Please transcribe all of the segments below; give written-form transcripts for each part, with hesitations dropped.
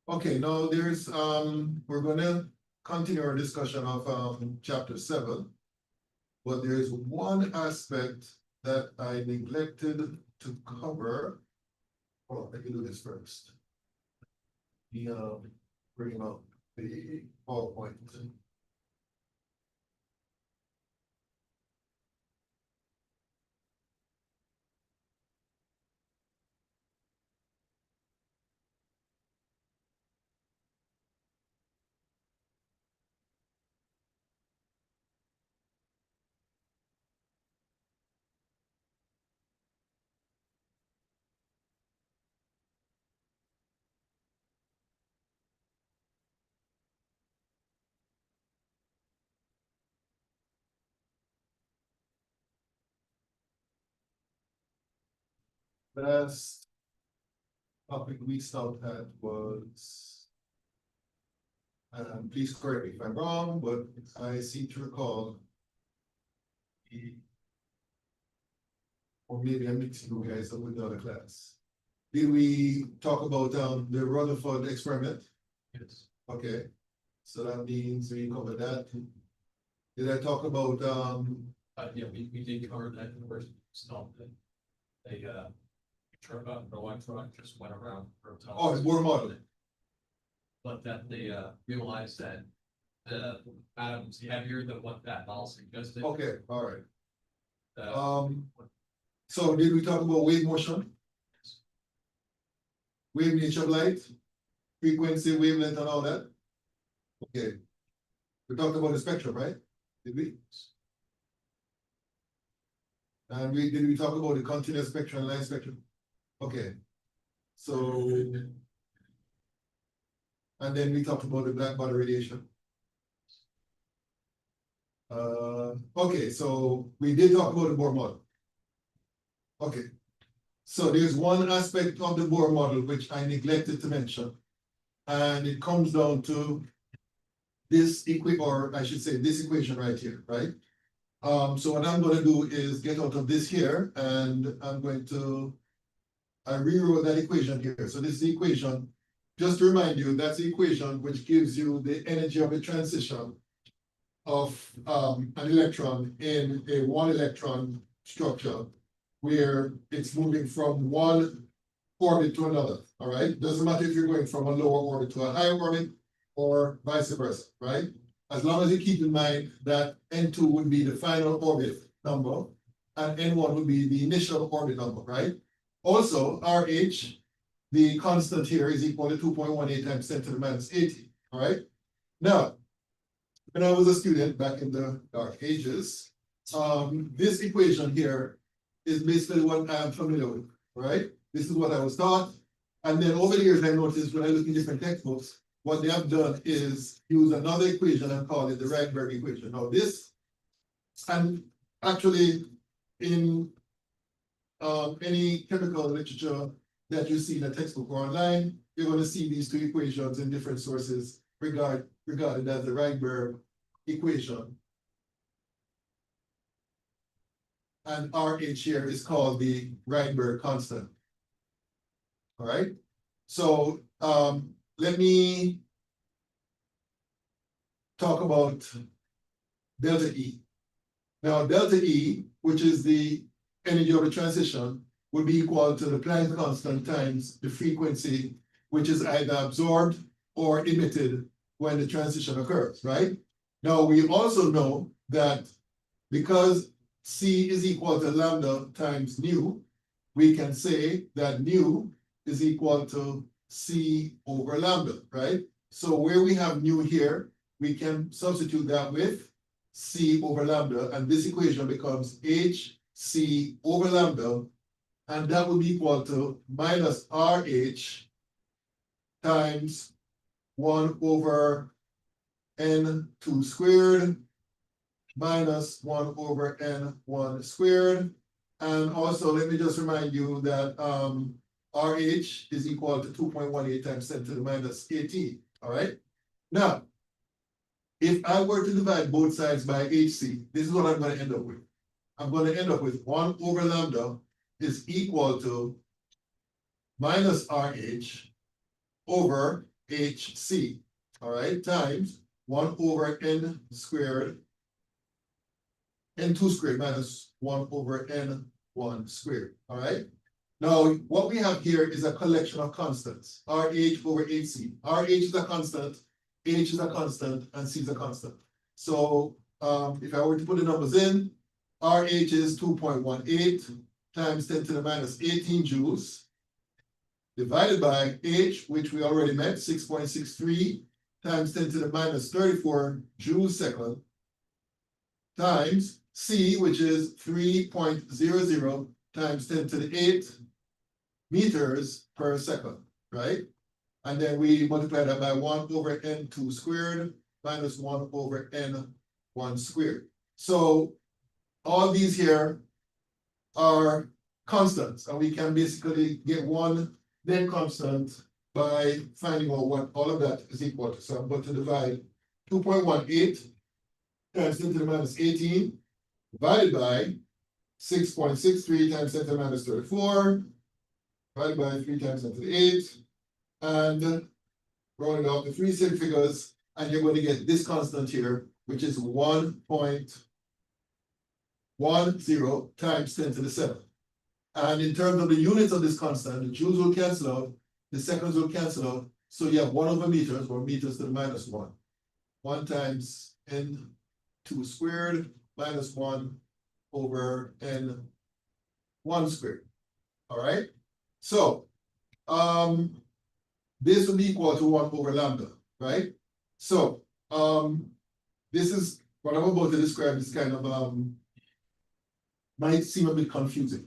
Okay, now we're gonna continue our discussion of chapter 7. But there is one aspect that I neglected to cover. Oh, let me do this first. Bring up the PowerPoint. Last topic we stopped at was, and please correct me if I'm wrong, but I seem to recall or maybe I'm mixing you guys up with the other class. Did we talk about the Rutherford experiment? Yes. Okay, so that means we covered that. Did I talk about Yeah, we did cover that in the first stop. They truck up the one truck just went around. oh, it's Bohr model. But that they realized that the atom's heavier than what that model suggested. Okay, all right. So did we talk about wave motion? Wave nature of light, frequency, wavelength, and all that? Okay. We talked about the spectrum, right? Did we? And did we talk about the continuous spectrum and line spectrum? Okay. So, and then we talked about the black body radiation. Okay, so we did talk about the Bohr model. Okay. So there's one aspect of the Bohr model which I neglected to mention, and it comes down to this or I should say this equation right here, right? So what I'm going to do is get out of this here, and I rewrote that equation here. So this is the equation, just to remind you, that's the equation which gives you the energy of the transition of an electron in a one electron structure where it's moving from one orbit to another, all right? Doesn't matter if you're going from a lower orbit to a higher orbit or vice versa, right? As long as you keep in mind that N2 would be the final orbit number and N1 would be the initial orbit number, right? Also, RH, the constant here is equal to 2.18 times 10 to the minus 80, all right? Now, when I was a student back in the dark ages, this equation here is basically what I'm familiar with, right? This is what I was taught. And then over the years, I noticed when I look in different textbooks, what they have done is use another equation and call it the Rydberg equation. Now this, and actually in any chemical literature that you see in a textbook or online, you're going to see these two equations in different sources regarded as the Rydberg equation. And RH here is called the Rydberg constant. All right. So let me talk about delta E. Now, delta E, which is the energy of the transition, would be equal to the Planck constant times the frequency, which is either absorbed or emitted when the transition occurs, right? Now, we also know that because C is equal to lambda times nu, we can say that nu is equal to C over lambda, right? So where we have nu here, we can substitute that with C over lambda, and this equation becomes HC over lambda, and that will be equal to minus RH times 1 over N2 squared minus 1 over N1 squared, And also, let me just remind you that RH is equal to 2.18 times 10 to the minus 18, all right? Now, if I were to divide both sides by HC, this is what I'm gonna end up with. I'm gonna end up with 1 over lambda is equal to minus RH over HC, all right, times 1 over N squared, N2 squared minus 1 over N1 squared, all right? Now, what we have here is a collection of constants, RH over HC. RH is a constant, H is a constant, and C is a constant. So if I were to put the numbers in, RH is 2.18 times 10 to the minus 18 joules, divided by H, which we already met, 6.63 times 10 to the minus 34 joules second, times C, which is 3.00 times 10 to the 8 meters per second, right? And then we multiply that by 1 over N2 squared minus 1 over N1 squared. So all these here are constants, and we can basically get one then constant by finding out what all of that is equal to. So I'm going to divide 2.18 times 10 to the minus 18 divided by 6.63 times 10 to the minus 34 divided by 3 times 10 to the 8, and round it out to 3 sig figures, and you're going to get this constant here, which is 1.10 times 10 to the 7. And in terms of the units of this constant, the joules will cancel out, the seconds will cancel out, so you have 1 over meters, or meters to the minus 1. 1 times N2 squared minus 1 over N1 squared. All right? So, this will be equal to 1 over lambda, right? So, this is what I'm about to describe is kind of, might seem a bit confusing.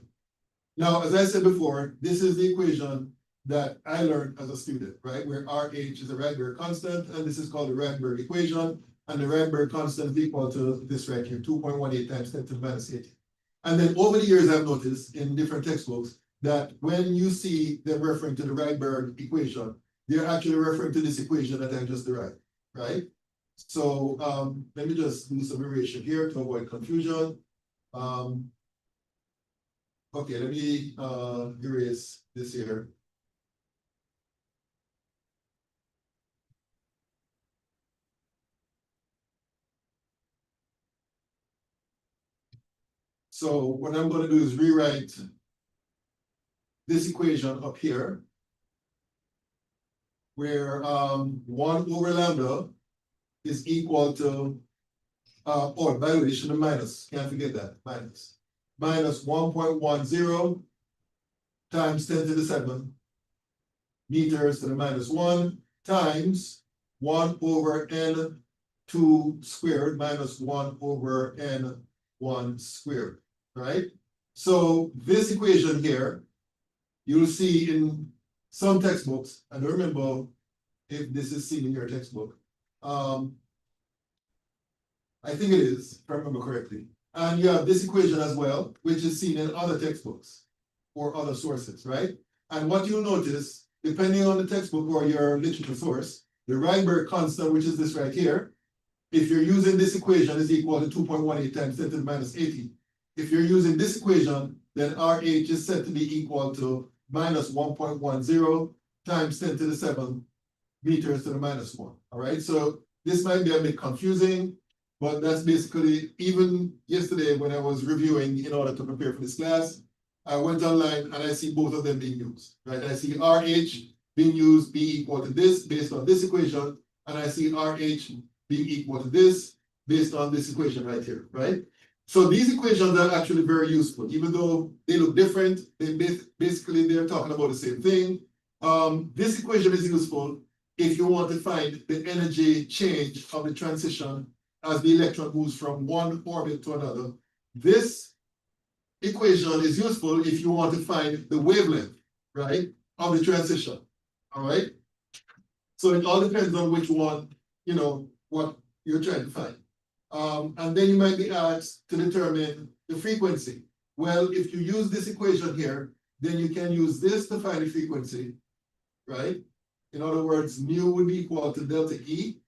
Now, as I said before, this is the equation that I learned as a student, right? Where RH is a Rydberg constant, and this is called the Rydberg equation, and the Rydberg constant is equal to this right here, 2.18 times 10 to the minus 18. And then over the years, I've noticed in different textbooks that when you see them referring to the Rydberg equation, they're actually referring to this equation that I just derived, right? So let me just do some erasure here to avoid confusion. Okay, let me erase this here. So what I'm going to do is rewrite this equation up here, where 1 over lambda is equal to, oh, by the way, should have minus, can't forget that, minus 1.10 times 10 to the 7 meters to the minus 1 times 1 over N2 squared minus 1 over N1 squared, right? So this equation here, you'll see in some textbooks, I don't remember if this is seen in your textbook. I think it is, if I remember correctly. And you have this equation as well, which is seen in other textbooks or other sources, right? And what you'll notice, depending on the textbook or your literature source, the Rydberg constant, which is this right here, if you're using this equation, is equal to 2.18 times 10 to the minus 18. If you're using this equation, then RH is said to be equal to minus 1.10 times 10 to the 7 meters to the minus 1. All right, so this might be a bit confusing, but that's basically, even yesterday when I was reviewing in order to prepare for this class, I went online and I see both of them being used, right? I see RH being used, be equal to this based on this equation, and I see RH being equal to this based on this equation right here, right? So these equations are actually very useful, even though they look different, they basically they're talking about the same thing. This equation is useful if you want to find the energy change of the transition as the electron moves from one orbit to another. This equation is useful if you want to find the wavelength, right, of the transition, all right? So it all depends on which one, you know, what you're trying to find. And then you might be asked to determine the frequency. Well, if you use this equation here, then you can use this to find the frequency, right? In other words, mu would be equal to delta E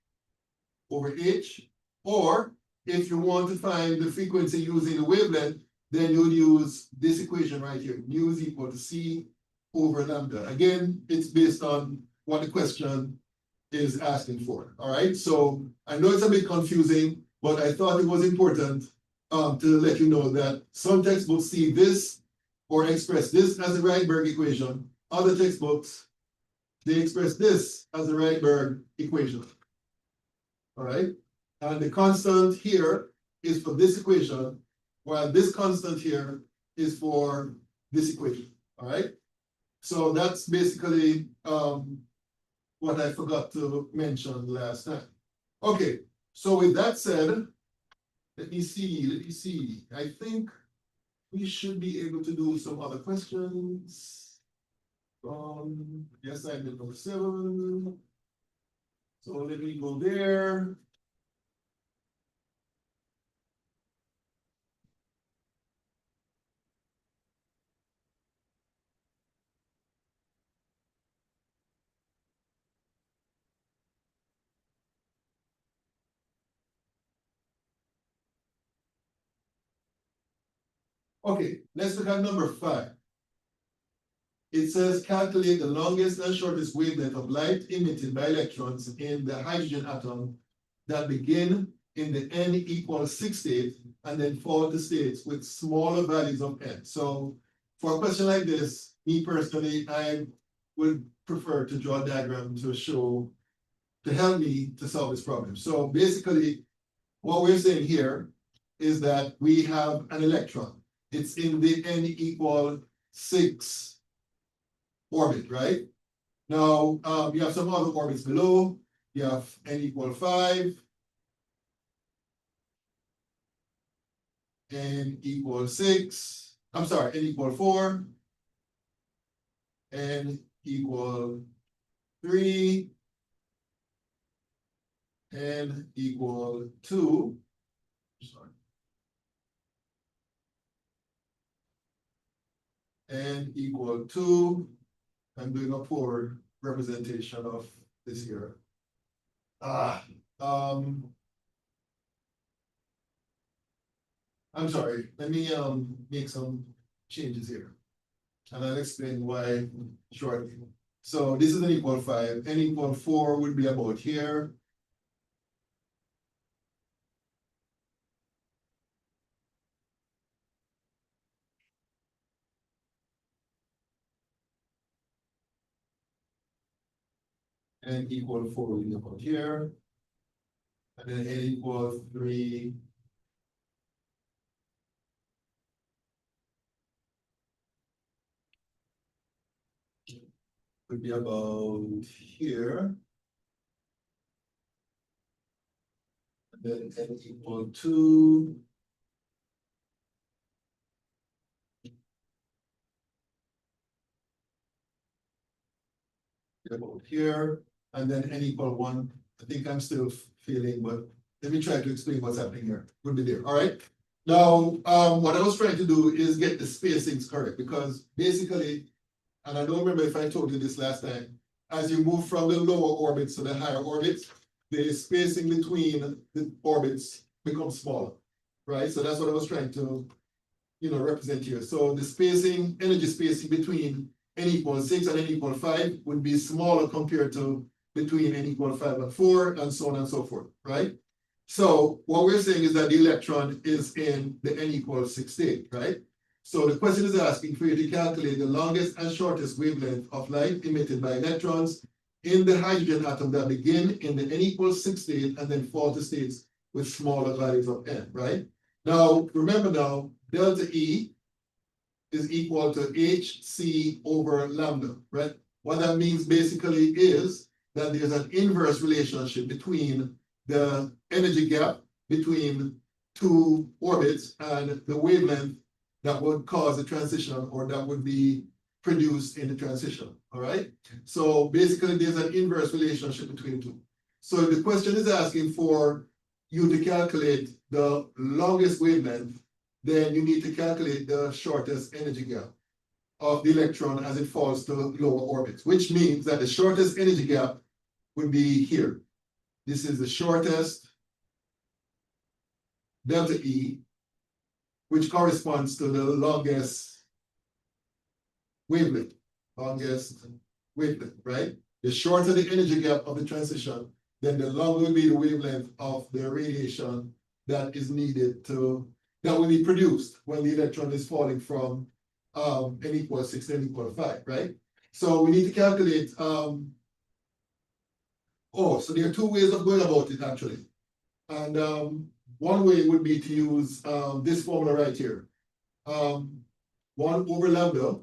over H, or if you want to find the frequency using the wavelength, then you would use this equation right here. Mu is equal to C over lambda. Again, it's based on what the question is asking for. All right. So I know it's a bit confusing, but I thought it was important to let you know that some textbooks see this or express this as the Rydberg equation. Other textbooks, they express this as the Rydberg equation. All right. And the constant here is for this equation, while this constant here is for this equation. All right. So that's basically what I forgot to mention last time. Okay, so with that said, let me see. I think we should be able to do some other questions. Assignment number 7. So let me go there. Okay, let's look at number 5. It says calculate the longest and shortest wavelength of light emitted by electrons in the hydrogen atom that begin in the n equals 6 state and then fall to states with smaller values of n. So for a question like this, me personally, I would prefer to draw a diagram to help me to solve this problem. So basically, what we're saying here is that we have an electron. It's in the n equal 6 orbit, right? Now, you have some other orbits below. You have n equal 5, n equal 6, I'm sorry, n equal 4, n equal 3, n equal 2, sorry, n equal 2. I'm doing a poor representation of this here. I'm sorry, let me make some changes here. And I'll explain why shortly. So this is n equal 5, n equal 4 would be about here. N equal 4 would be about here. And then n equal 3. Would be about here. And then n equal 2. About here, and then n equal 1. I think I'm still failing, but let me try to explain what's happening here. Would be there. All right. Now, what I was trying to do is get the spacings correct, because basically, and I don't remember if I told you this last time, as you move from the lower orbits to the higher orbits, the spacing between the orbits becomes smaller, right? So that's what I was trying to, represent here. So the spacing, energy spacing between n equals 6 and n equal 5 would be smaller compared to between n equal 5 and 4, and so on and so forth, right? So what we're saying is that the electron is in the n equals 6 state, right? So the question is asking for you to calculate the longest and shortest wavelength of light emitted by electrons in the hydrogen atom that begin in the n equals 6 state and then fall to states with smaller values of n, right? Now, remember now, delta E is equal to HC over lambda, right? What that means basically is that there's an inverse relationship between the energy gap between two orbits and the wavelength that would cause a transition, or that would be produced in the transition, all right? So basically there's an inverse relationship between two. So the question is asking for you to calculate the longest wavelength then you need to calculate the shortest energy gap of the electron as it falls to lower orbits, which means that the shortest energy gap would be here. This is the shortest delta E, which corresponds to the longest wavelength, right? The shorter the energy gap of the transition, then the longer will be the wavelength of the radiation that is needed that will be produced when the electron is falling from n equals 6 to n equals 5, right? So we need to calculate, so there are two ways of going about it actually. And one way would be to use this formula right here. 1 over lambda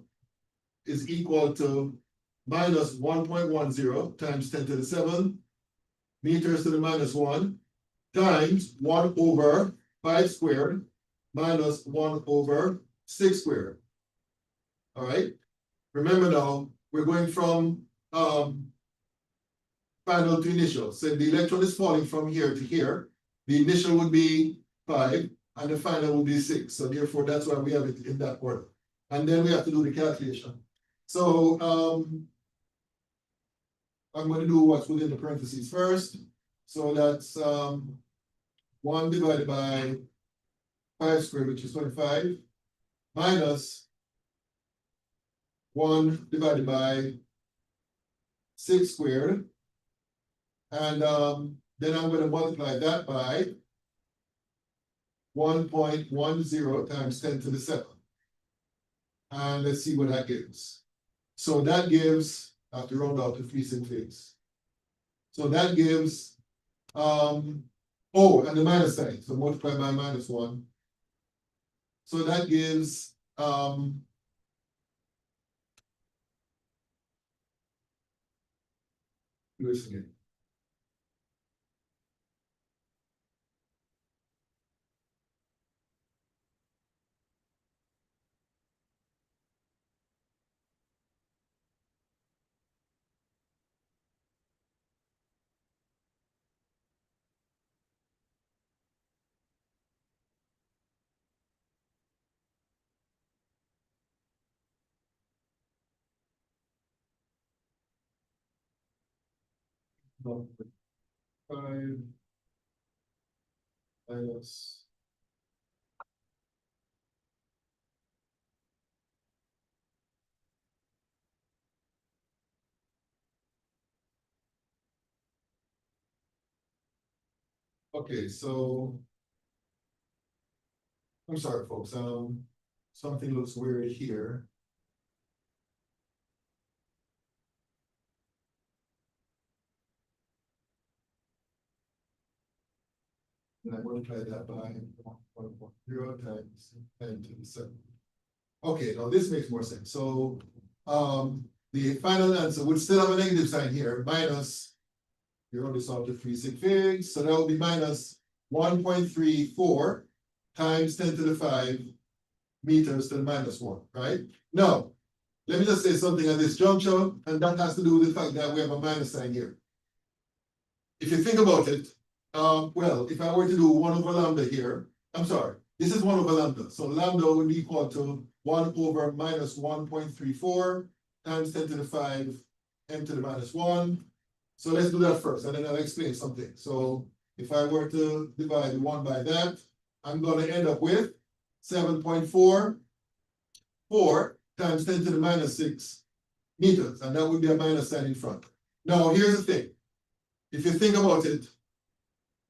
is equal to minus 1.10 times 10 to the 7 meters to the minus 1 times 1 over 5 squared minus 1 over 6 squared. All right. Remember now, we're going from final to initial. So the electron is falling from here to here. The initial would be 5 and the final would be 6. So therefore, that's why we have it in that order. And then we have to do the calculation. So I'm going to do what's within the parentheses first. So that's 1 divided by 5 squared, which is 25, minus 1 divided by 6 squared. And then I'm going to multiply that by 1.10 times 10 to the 7. And let's see what that gives. So that gives, I have to round out to 3 sig figs. So that gives, and the minus sign, so multiply by minus 1. So that gives, do this again. Five minus okay, so I'm sorry, folks. Something looks weird here. And I multiply that by 1.0 times 10 to the 7. Okay, now this makes more sense. So the final answer would still have a negative sign here, minus, you only solved the 3 sig figs, so that would be minus 1.34 times 10 to the 5 meters to the minus 1, right? Now, let me just say something at this juncture, and that has to do with the fact that we have a minus sign here. If you think about it, well, if I were to do 1 over lambda here, I'm sorry, this is 1 over lambda. So lambda would be equal to 1 over minus 1.34 times 10 to the 5 m to the minus 1. So let's do that first, and then I'll explain something. So if I were to divide 1 by that, I'm going to end up with 7.44 times 10 to the minus 6 meters, and that would be a minus sign in front. Now, here's the thing. If you think about it,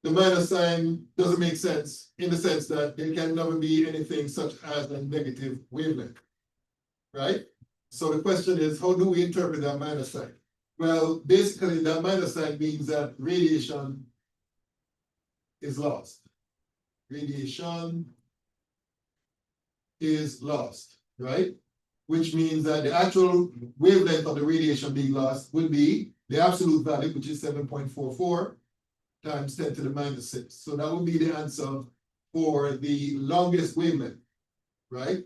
the minus sign doesn't make sense in the sense that there can never be anything such as a negative wavelength, right? So the question is, how do we interpret that minus sign? Well, basically, that minus sign means that radiation is lost. Radiation is lost, right? Which means that the actual wavelength of the radiation being lost will be the absolute value, which is 7.44 times 10 to the minus 6. So that would be the answer for the longest wavelength, right?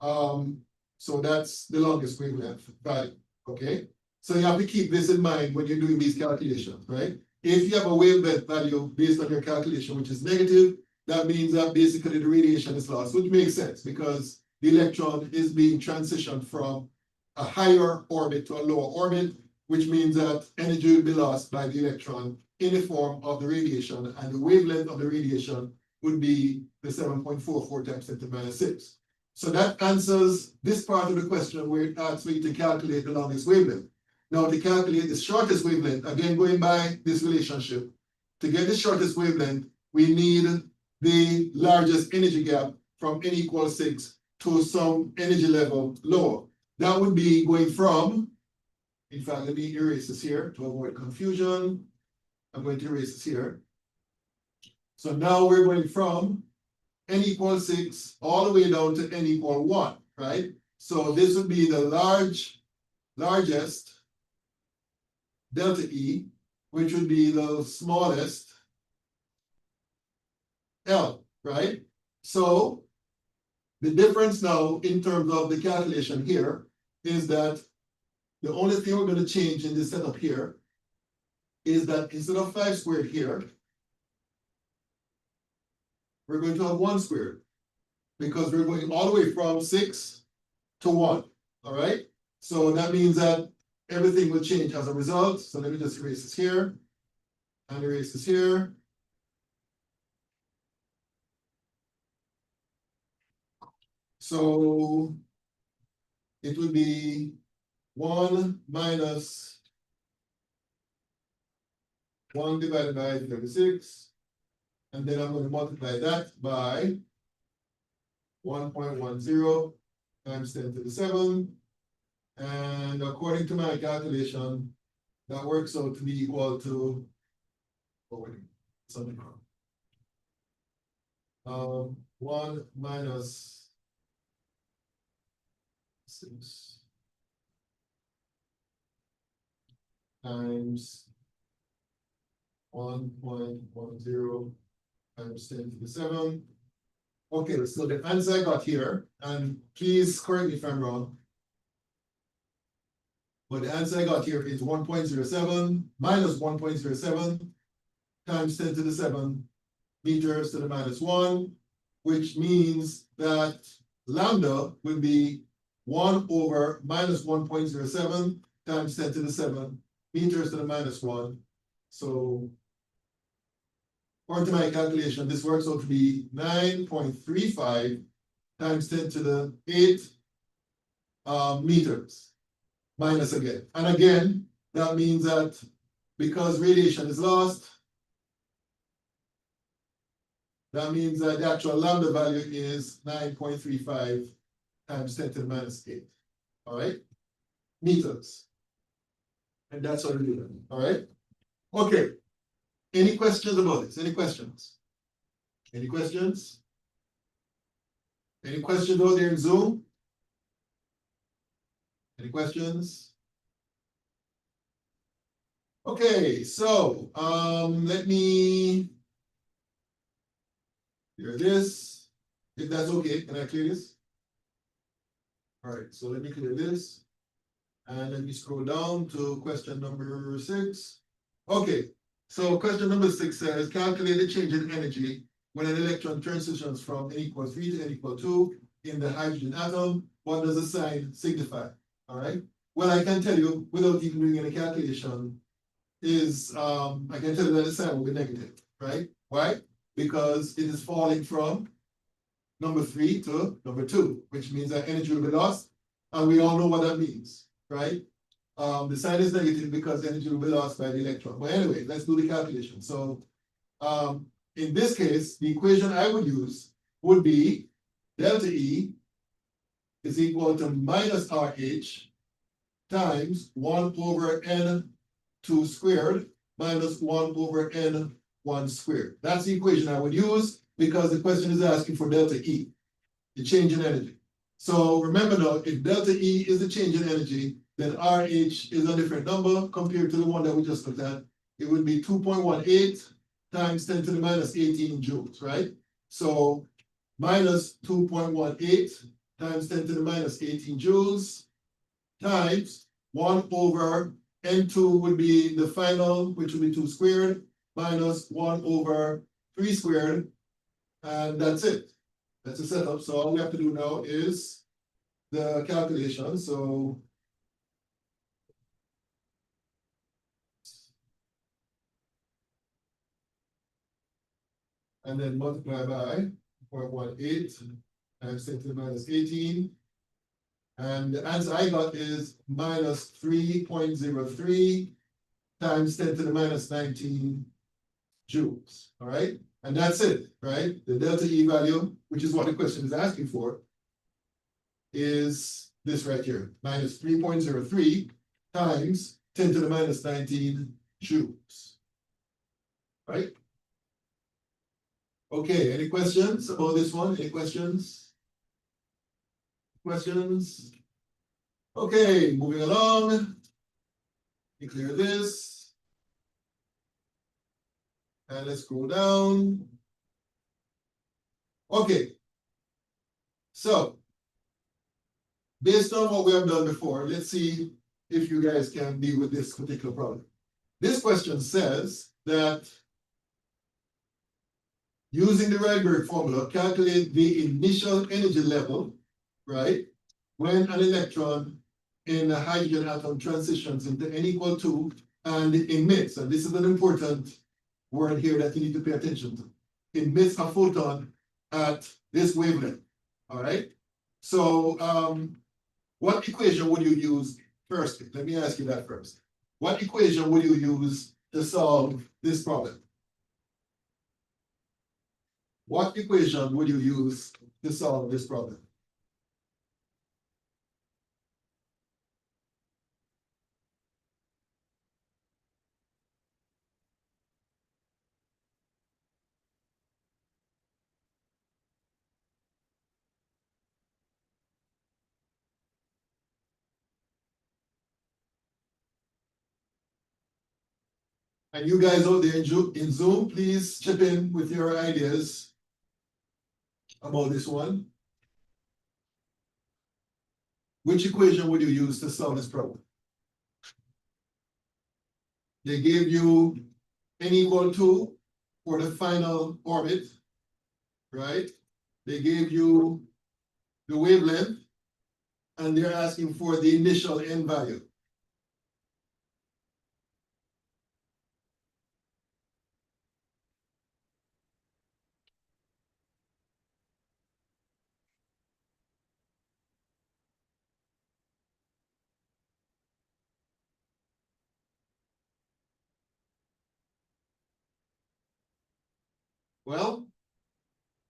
So that's the longest wavelength value, okay? So you have to keep this in mind when you're doing these calculations, right? If you have a wavelength value based on your calculation, which is negative, that means that basically the radiation is lost, which makes sense because the electron is being transitioned from a higher orbit to a lower orbit, which means that energy will be lost by the electron in the form of the radiation, and the wavelength of the radiation would be the 7.44 times 10 to the minus 6. So that answers this part of the question where it asks me to calculate the longest wavelength. Now to calculate the shortest wavelength, again going by this relationship, to get the shortest wavelength, we need the largest energy gap from n equals 6 to some energy level lower. That would be going from, in fact, let me erase this here to avoid confusion. I'm going to erase this here. So now we're going from n equals 6 all the way down to n equal 1, right? So this would be the largest delta E, which would be the smallest L, right? So the difference now in terms of the calculation here is that the only thing we're going to change in this setup here is that instead of 5 squared here, we're going to have 1 squared because we're going all the way from 6 to 1, all right? So that means that everything will change as a result. So let me just erase this here and erase this here. So it would be 1 minus 1 divided by 36. And then I'm going to multiply that by 1.10 times 10 to the 7. And according to my calculation, that works out to be equal to, something wrong. 1 minus 6 times 1.10 times 10 to the 7. Okay, so the answer I got here, and please correct me if I'm wrong, but the answer I got here is 1.07 minus 1.07 times 10 to the 7 meters to the minus 1, which means that lambda will be 1 over minus 1.07 times 10 to the 7 meters to the minus 1. So according to my calculation, this works out to be 9.35 times 10 to the 8 meters, minus again. And again, that means that because radiation is lost, that means that the actual lambda value is 9.35 times 10 to the minus 8, all right? Meters. And that's what we're doing, all right? Okay. Any questions about this? Any questions? Any questions? Any questions out there in Zoom? Any questions? Okay, so let me clear this. If that's okay, can I clear this? All right, so let me clear this. And let me scroll down to question number 6. Okay. So question number 6 says, calculate the change in energy when an electron transitions from n equals 3 to n equals 2 in the hydrogen atom. What does the sign signify? All right. Well, I can tell you without even doing any calculation is, I can tell you that the sign will be negative, right? Why? Because it is falling from number 3 to number 2, which means that energy will be lost. And we all know what that means, right? The sign is negative because energy will be lost by the electron. But anyway, let's do the calculation. So in this case, the equation I would use would be delta E is equal to minus RH times 1 over N2 squared minus 1 over N1 squared. That's the equation I would use because the question is asking for delta E, the change in energy. So remember now, if delta E is the change in energy, then RH is a different number compared to the one that we just looked at. It would be 2.18 times 10 to the minus 18 joules, right? So minus 2.18 times 10 to the minus 18 joules times 1 over N2 would be the final, which would be 2 squared, minus 1 over 3 squared, And that's it. That's the setup. So all we have to do now is the calculation. So and then multiply by 4.8 times 10 to the minus 18. And the answer I got is minus 3.03 times 10 to the minus 19 joules. All right. And that's it, right? The delta E value, which is what the question is asking for, is this right here, minus 3.03 times 10 to the minus 19 joules. Right? Okay, any questions about this one? Any questions? Questions? Okay, moving along. You clear this. And let's scroll down. Okay. So, based on what we have done before, let's see if you guys can deal with this particular problem. This question says that using the Rydberg formula, calculate the initial energy level, right? When an electron in a hydrogen atom transitions into N equal 2 and emits, and this is an important word here that you need to pay attention to, emits a photon at this wavelength, all right? So what equation would you use first? Let me ask you that first. What equation would you use to solve this problem? What equation would you use to solve this problem? And you guys out there in Zoom, please chip in with your ideas about this one. Which equation would you use to solve this problem? They gave you N equal 2 for the final orbit, right? They gave you the wavelength, and they're asking for the initial N value. Well,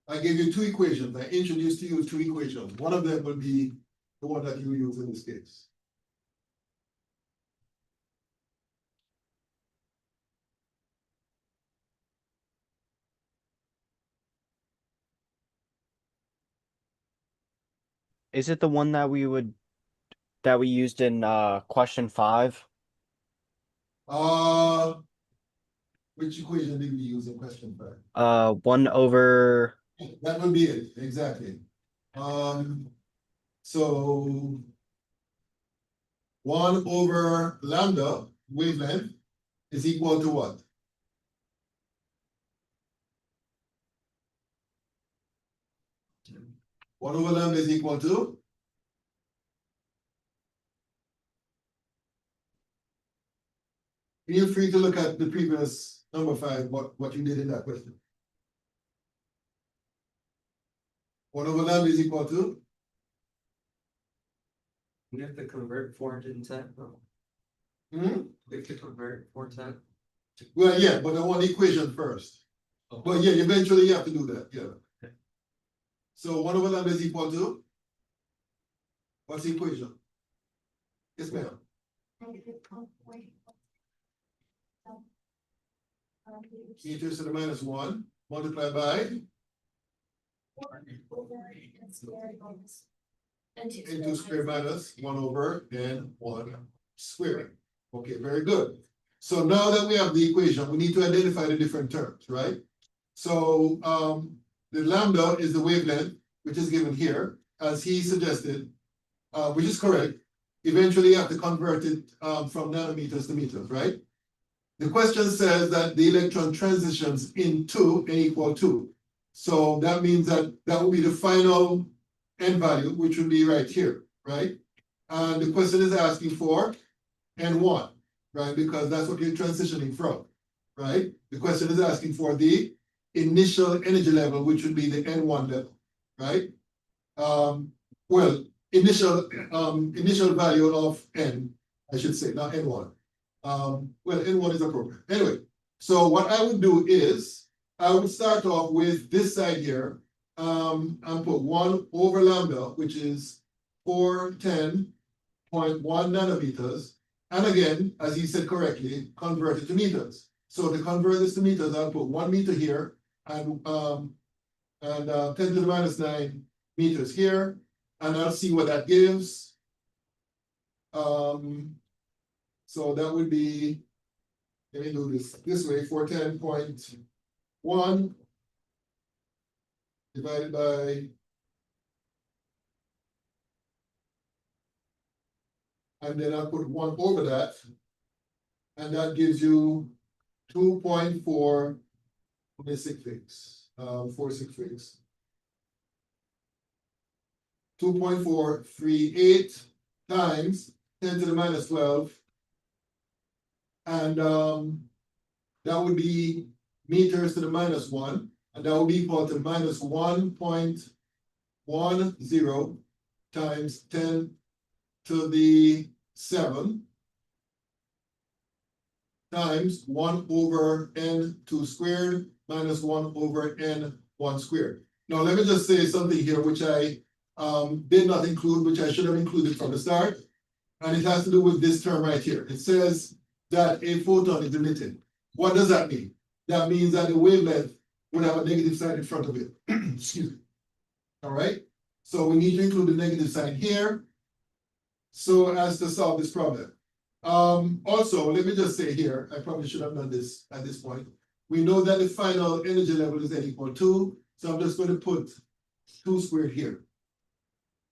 I gave you two equations. I introduced to you two equations. One of them will be the one that you use in this case. Is it the one that we used in question 5? Which equation did we use in question 5? 1 over That would be it, exactly. So 1 over lambda wavelength is equal to what? One over lambda is equal to? Feel free to look at the previous number 5, what you did in that question. 1 over lambda is equal to? We have to convert 410. We have to convert 410. Well, yeah, but I want the equation first. But yeah, eventually you have to do that, yeah. Okay. So 1 over lambda is equal to? What's the equation? Yes, ma'am. E to the minus 1 multiplied by N2 squared minus 1 over N1 squared. Okay, very good. So now that we have the equation, we need to identify the different terms, right? So the lambda is the wavelength, which is given here, as he suggested, which is correct. Eventually you have to convert it from nanometers to meters, right? The question says that the electron transitions into N equal 2. So that means that that will be the final n value, which will be right here, right? And the question is asking for n1, right? Because that's what you're transitioning from, right? The question is asking for the initial energy level, which would be the n1 level, right? Well, initial value of n, I should say, not n1. Well, n1 is appropriate. Anyway, so what I would do is I would start off with this side here, and put 1 over lambda, which is 410.1 nanometers. And again, as he said correctly, convert it to meters. So to convert this to meters, I'll put 1 meter here and 10 to the minus 9 meters here, and I'll see what that gives. So that would be, let me do this way, 410.1 divided by, and then I'll put 1 over that, and that gives you 2.4, 46 2.438 times 10 to the minus 12. And that would be meters to the minus 1, and that would be equal to minus 1.10 times 10 to the 7 times 1 over n2 squared minus 1 over n1 squared. Now, let me just say something here, which I did not include, which I should have included from the start. And it has to do with this term right here. It says that a photon is emitted. What does that mean? That means that the wavelength would have a negative sign in front of it. Excuse me. All right. So we need to include the negative sign here so as to solve this problem. Also, let me just say here, I probably should have done this at this point. We know that the final energy level is n equal 2, so I'm just going to put 2 squared here.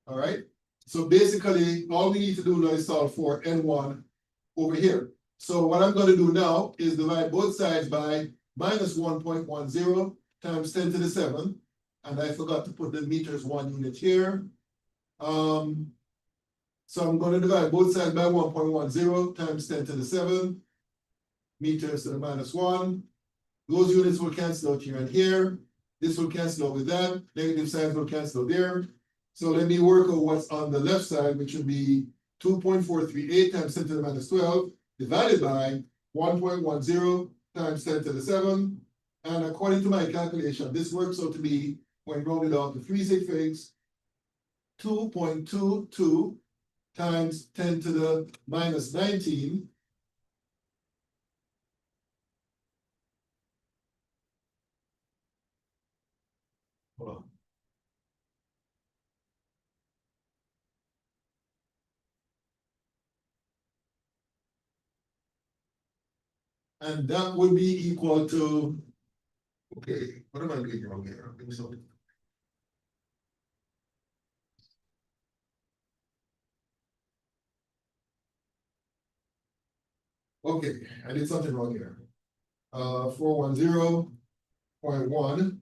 All right. So basically, all we need to do now is solve for n1 over here. So what I'm going to do now is divide both sides by minus 1.10 times 10 to the 7. And I forgot to put the meters 1 unit here. So I'm going to divide both sides by 1.10 times 10 to the 7 meters to the minus 1. Those units will cancel out here and here. This will cancel out with that. Negative signs will cancel out there. So let me work out what's on the left side, which would be 2.438 times 10 to the minus 12 divided by 1.10 times 10 to the 7. And according to my calculation, this works out to be, when rounded out to 3 sig figs, 2.22 times 10 to the minus 19. Hold on. And that would be equal to, okay, what am I doing wrong here? Give me something. Okay, I did something wrong here. 410.1.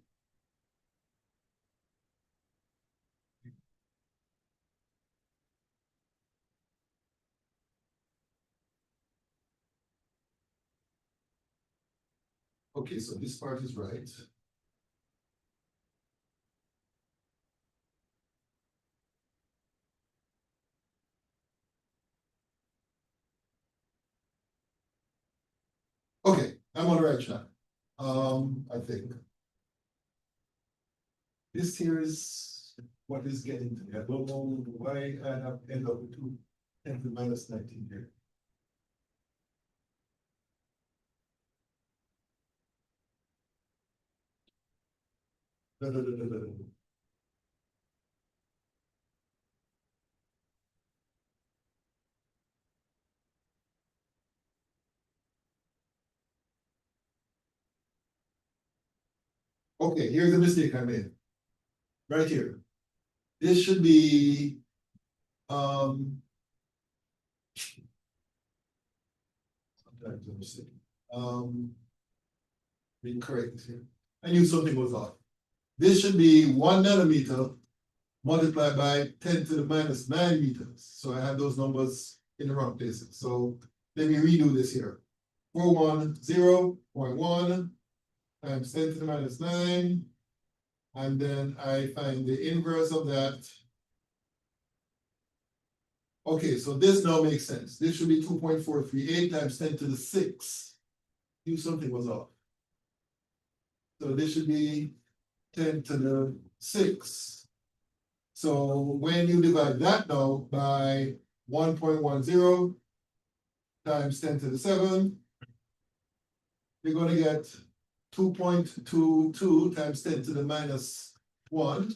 Okay, so this part is right. Okay, I'm on the right track. I think. This here is what is getting to me. I don't know why I have end up with 2 10 to the minus 19 here. No. Okay, here's the mistake I made. Right here. This should be sometimes a mistake. Being correct here. I knew something was off. This should be 1 nanometer multiplied by 10⁻⁹ meters. So I have those numbers in the wrong places. So let me redo this here. 410.1 times 10⁻⁹. And then I find the inverse of that. Okay, so this now makes sense. This should be 2.438 times 10⁶. Knew something was off. So this should be 10⁶. So when you divide that now by 1.10 times 10⁷, you're gonna get 2.22 times 10⁻⁻⁴.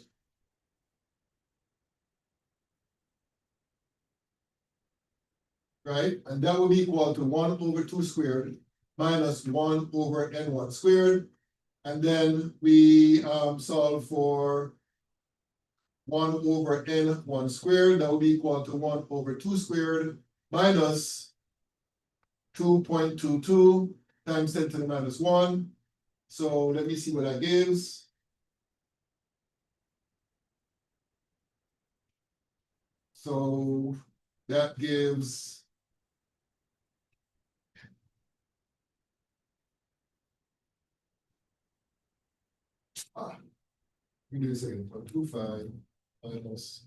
Right, and that will be equal to 1/2 squared minus 1/n1 squared. And then we solve for 1/n1 squared, that will be equal to 1/2 squared minus 2.22 times 10⁻⁻⁴. So let me see what that gives. So that gives give me a second, 0.25 minus.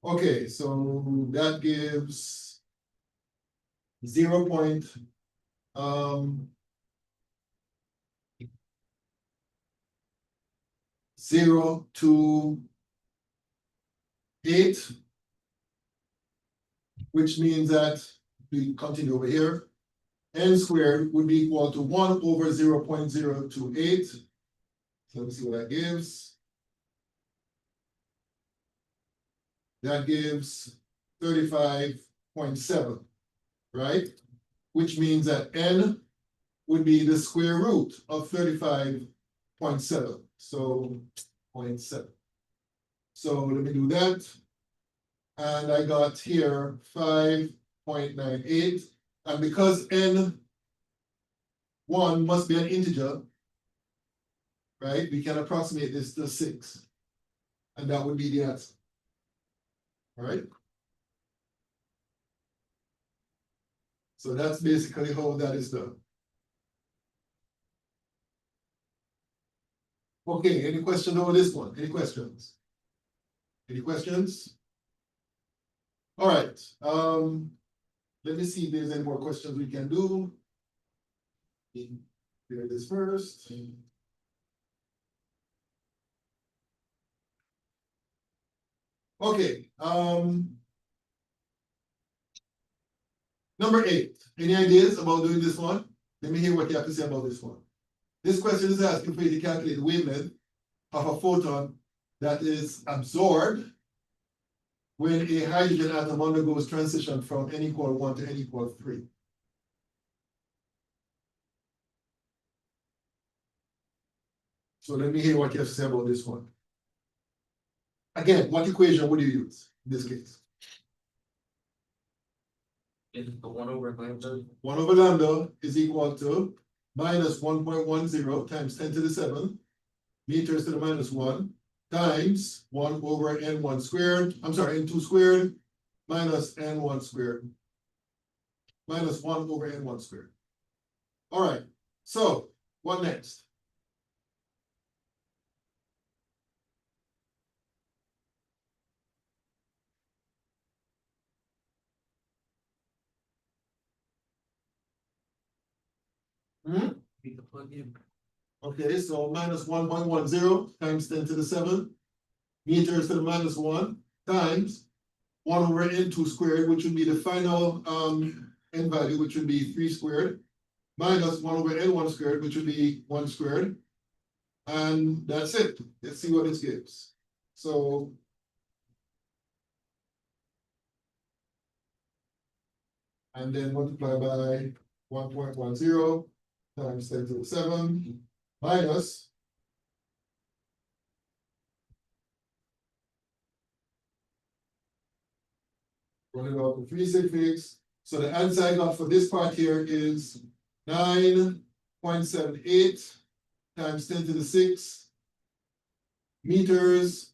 Okay, so that gives 0.028, which means that we continue over here. N squared would be equal to 1/0.028. So let's see what that gives. That gives 35.7, right? Which means that N would be the square root of 35.7. So 0.7. So let me do that. And I got here 5.98. And because N1 must be an integer, right, we can approximate this to 6. And that would be the answer. All right. So that's basically how that is done. Okay, any questions over this one? Any questions? Any questions? All right. Let me see if there's any more questions we can do. Clear this first. Okay, number 8. Any ideas about doing this one? Let me hear what you have to say about this one. This question is asking for you to calculate the wavelength of a photon that is absorbed when a hydrogen atom undergoes transition from n = 1 to n = 3. So let me hear what you have to say about this one. Again, what equation would you use in this case? Is the 1/λ? 1/λ is equal to minus 1.10 times 10⁷ meters to the -1 times 1/n1 squared, I'm sorry, n2 squared minus n1 squared minus 1/n1 squared. All right, so what next? Need to plug in. Okay, so minus 1.10 times 10⁷ meters to the -1 times 1/n2 squared, which would be the final n value, which would be 3 squared, minus 1/n1 squared, which would be 1 squared. And that's it. Let's see what this gives. So and then multiply by 1.10 times 10⁷ minus run it out to 366. So the answer I got for this part here is 9.78 times 10 to the 6 meters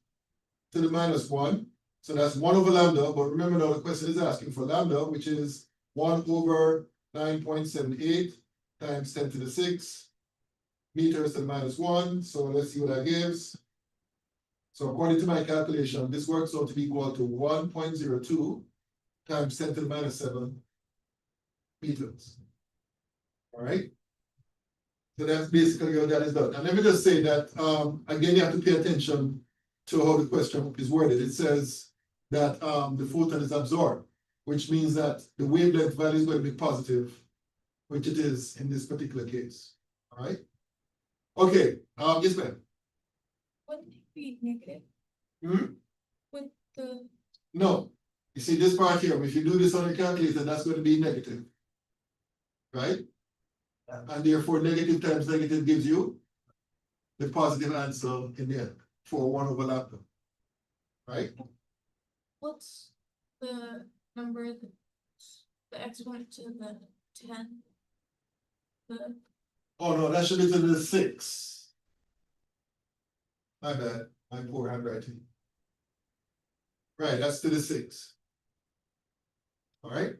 to the minus 1. So that's 1 over lambda, but remember now the question is asking for lambda, which is 1 over 9.78 times 10 to the 6 meters to the minus 1. So let's see what that gives. So according to my calculation, this works out to be equal to 1.02 times 10 to the minus 7 meters. All right. So that's basically how that is done. And let me just say that, again, you have to pay attention to how the question is worded. It says that the photon is absorbed, which means that the wavelength value is going to be positive, which it is in this particular case. All right. Okay. Yes, ma'am. Wouldn't it be negative Hmm? with the, No. You see this part here, if you do this on your calculator, that's going to be negative. Right? And therefore, negative times negative gives you the positive answer in the end for 1 over lambda. Right? what's the number, the exponent to the 10? The, Oh no, that should be to the 6. My bad, my poor handwriting. Right, that's to the 6. All right.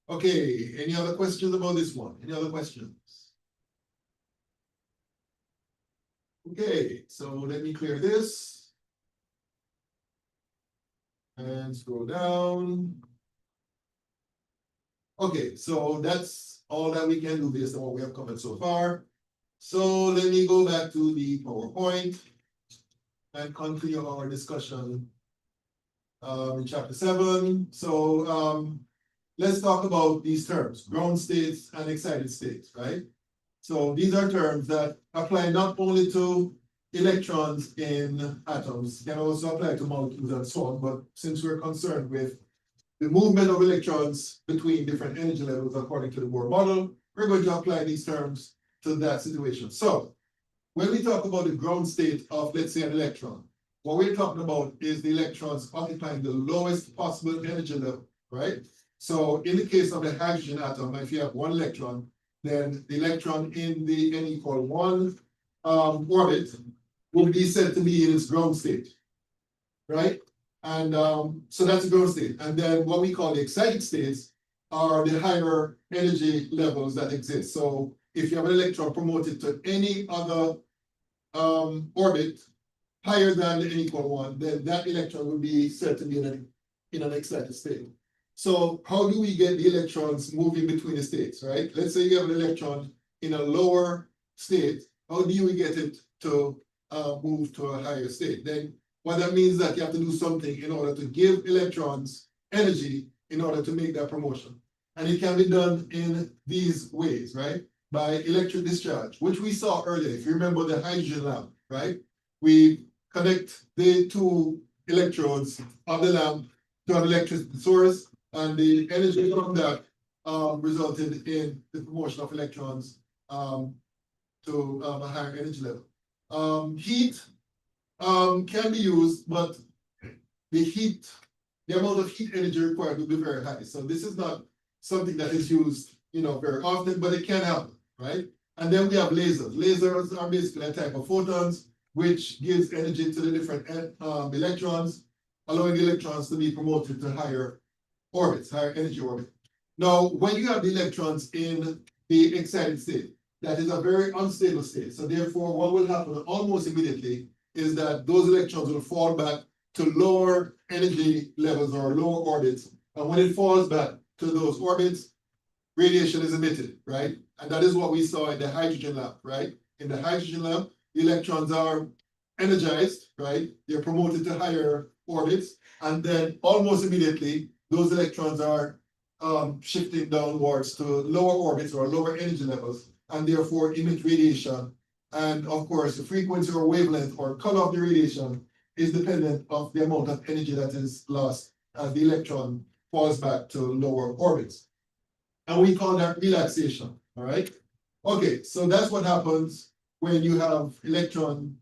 Okay, any other questions about this one? Any other questions? Okay, so let me clear this. And scroll down. Okay, so that's all that we can do based on what we have covered so far. So let me go back to the PowerPoint and continue our discussion in chapter 7. So let's talk about these terms, ground states and excited states, right? So these are terms that apply not only to electrons in atoms, can also apply to molecules and so on, but since we're concerned with the movement of electrons between different energy levels according to the Bohr model, we're going to apply these terms to that situation. So when we talk about the ground state of, let's say, an electron, what we're talking about is the electrons occupying the lowest possible energy level, right? So in the case of the hydrogen atom, if you have 1 electron, then the electron in the n equal 1 orbit will be said to be in its ground state, right? And so that's the ground state. And then what we call the excited states are the higher energy levels that exist. So if you have an electron promoted to any other orbit higher than the n equal 1, then that electron will be said to be in an excited state. So how do we get the electrons moving between the states, right? Let's say you have an electron in a lower state. How do we get it to move to a higher state? Then what that means is that you have to do something in order to give electrons energy in order to make that promotion. And it can be done in these ways, right? By electric discharge, which we saw earlier. If you remember the hydrogen lamp, right? We connect the 2 electrodes of the lamp to an electricity source, and the energy from that resulted in the promotion of electrons to a higher energy level. Heat can be used, but the amount of heat energy required will be very high. So this is not something that is used, very often, but it can happen, right? And then we have lasers. Lasers are basically a type of photons which gives energy to the different electrons, allowing the electrons to be promoted to higher orbits, higher energy orbit. Now, when you have the electrons in the excited state, that is a very unstable state. So therefore, what will happen almost immediately is that those electrons will fall back to lower energy levels or lower orbits. And when it falls back to those orbits, radiation is emitted, right? And that is what we saw in the hydrogen lamp, right? In the hydrogen lamp, the electrons are energized, right? They're promoted to higher orbits. And then almost immediately, those electrons are shifting downwards to lower orbits or lower energy levels, and therefore emit radiation. And of course, the frequency or wavelength or color of the radiation is dependent of the amount of energy that is lost as the electron falls back to lower orbits. And we call that relaxation, all right? Okay, so that's what happens when you have electron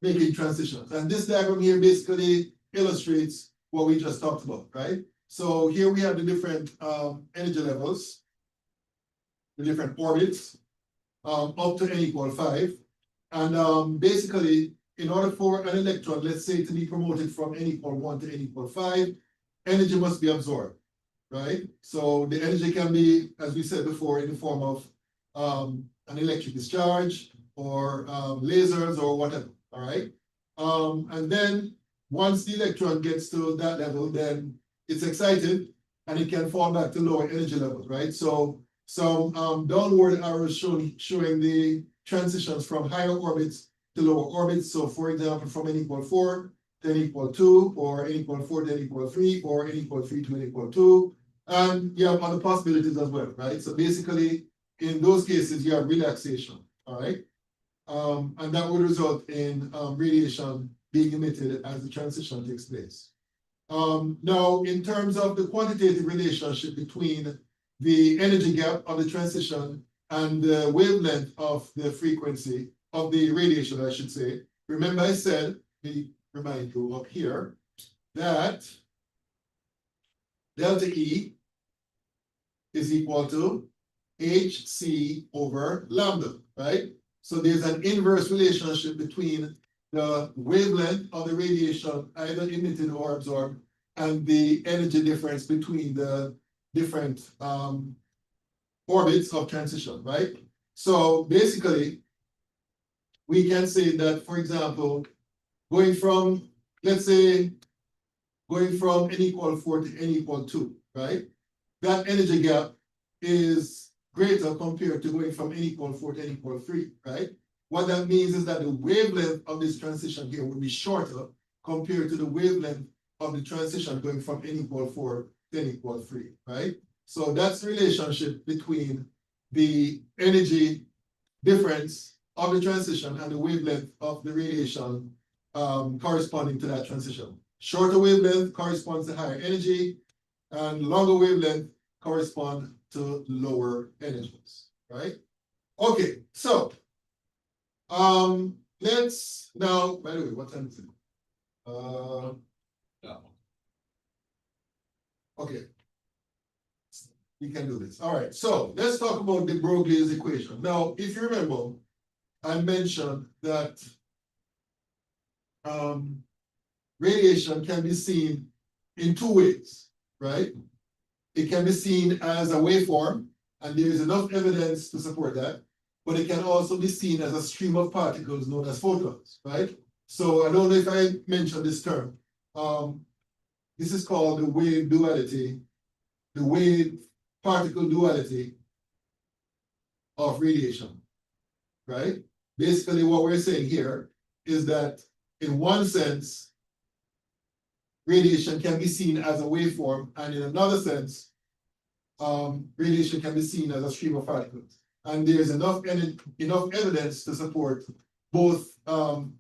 making transitions. And this diagram here basically illustrates what we just talked about, right? So here we have the different energy levels, the different orbits. up to n equal 5. And basically, in order for an electron, let's say, to be promoted from n equal 1 to n equal 5, energy must be absorbed, right? So the energy can be, as we said before, in the form of an electric discharge or lasers or whatever, all right? And then once the electron gets to that level, then it's excited and it can fall back to lower energy levels, right? So some downward arrows showing the transitions from higher orbits to lower orbits. So for example, from n equal 4 to n equal 2, or n equal 4 to n equal 3, or n equal 3 to n equal 2. And you have other possibilities as well, right? So basically, in those cases, you have relaxation, all right? And that would result in radiation being emitted as the transition takes place. Now, in terms of the quantitative relationship between the energy gap of the transition and the wavelength of the frequency of the radiation, I should say. Remember I said, let me remind you up here, that delta E is equal to HC over lambda, right? So there's an inverse relationship between the wavelength of the radiation either emitted or absorbed and the energy difference between the different orbits of transition, right? So basically, we can say that, for example, going from, let's say, going from n equal 4 to n equal 2, right? That energy gap is greater compared to going from n equal 4 to n equal 3, right? What that means is that the wavelength of this transition here will be shorter compared to the wavelength of the transition going from n equal 4 to n equal 3, right? So that's the relationship between the energy difference of the transition and the wavelength of the radiation corresponding to that transition. Shorter wavelength corresponds to higher energy, and longer wavelength correspond to lower energies, right? Okay, so let's now, by the way, what time is it? Okay. We can do this. All right, so let's talk about de Broglie's equation. Now, if you remember, I mentioned that radiation can be seen in two ways, right? It can be seen as a waveform, and there is enough evidence to support that, but it can also be seen as a stream of particles known as photons, right? So I don't know if I mentioned this term. This is called the wave duality, the wave particle duality of radiation, right? Basically, what we're saying here is that in one sense, radiation can be seen as a waveform, and in another sense, radiation can be seen as a stream of particles. And there's enough evidence to support both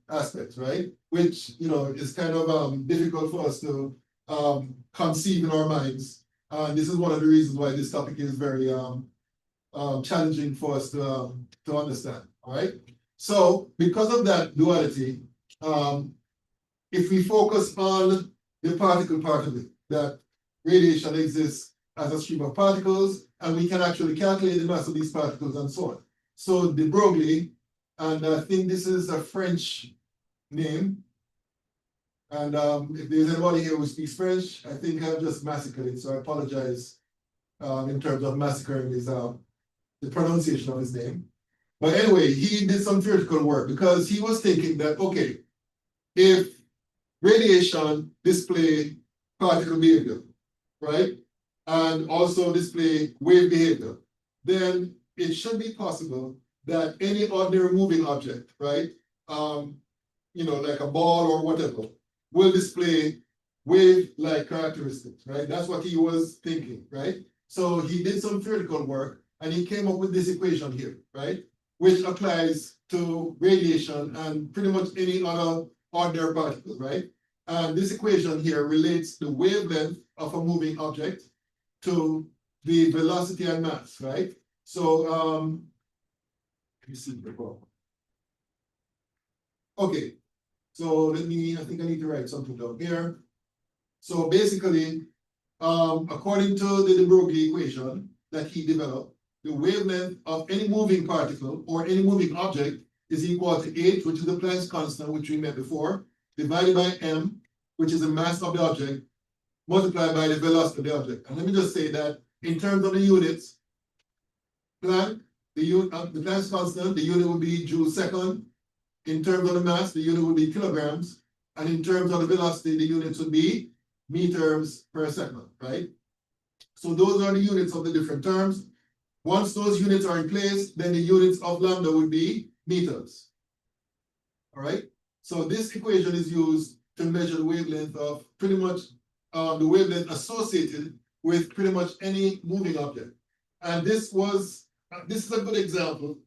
aspects, right? Which, you know, is kind of difficult for us to conceive in our minds. And this is one of the reasons why this topic is very challenging for us to understand, all right? So because of that duality, if we focus on the particle part of it, that radiation exists as a stream of particles, and we can actually calculate the mass of these particles and so on. So de Broglie, and I think this is a French name, and if there's anybody here who speaks French, I think I've just massacred it, so I apologize in terms of massacring his, the pronunciation of his name. But anyway, he did some theoretical work because he was thinking that, okay, if radiation display particle behavior, right, and also display wave behavior, then it should be possible that any ordinary moving object, right, you know, like a ball or whatever, will display wave-like characteristics, right? That's what he was thinking, right? So he did some theoretical work and he came up with this equation here, right? Which applies to radiation and pretty much any other ordinary particle, right? And this equation here relates the wavelength of a moving object to the velocity and mass, right? So, let me see the problem. Okay, so let me, I think I need to write something down here. So basically, according to the de Broglie equation that he developed, the wavelength of any moving particle or any moving object is equal to h, which is the Planck's constant, which we met before, divided by m, which is the mass of the object, multiplied by the velocity of the object. And let me just say that in terms of the units, Planck, the Planck's constant, the unit would be joules second. In terms of the mass, the unit would be kilograms. And in terms of the velocity, the units would be meters per second, right? So those are the units of the different terms. Once those units are in place, then the units of lambda would be meters. All right, so this equation is used to measure the wavelength of pretty much the wavelength associated with pretty much any moving object. And this is a good example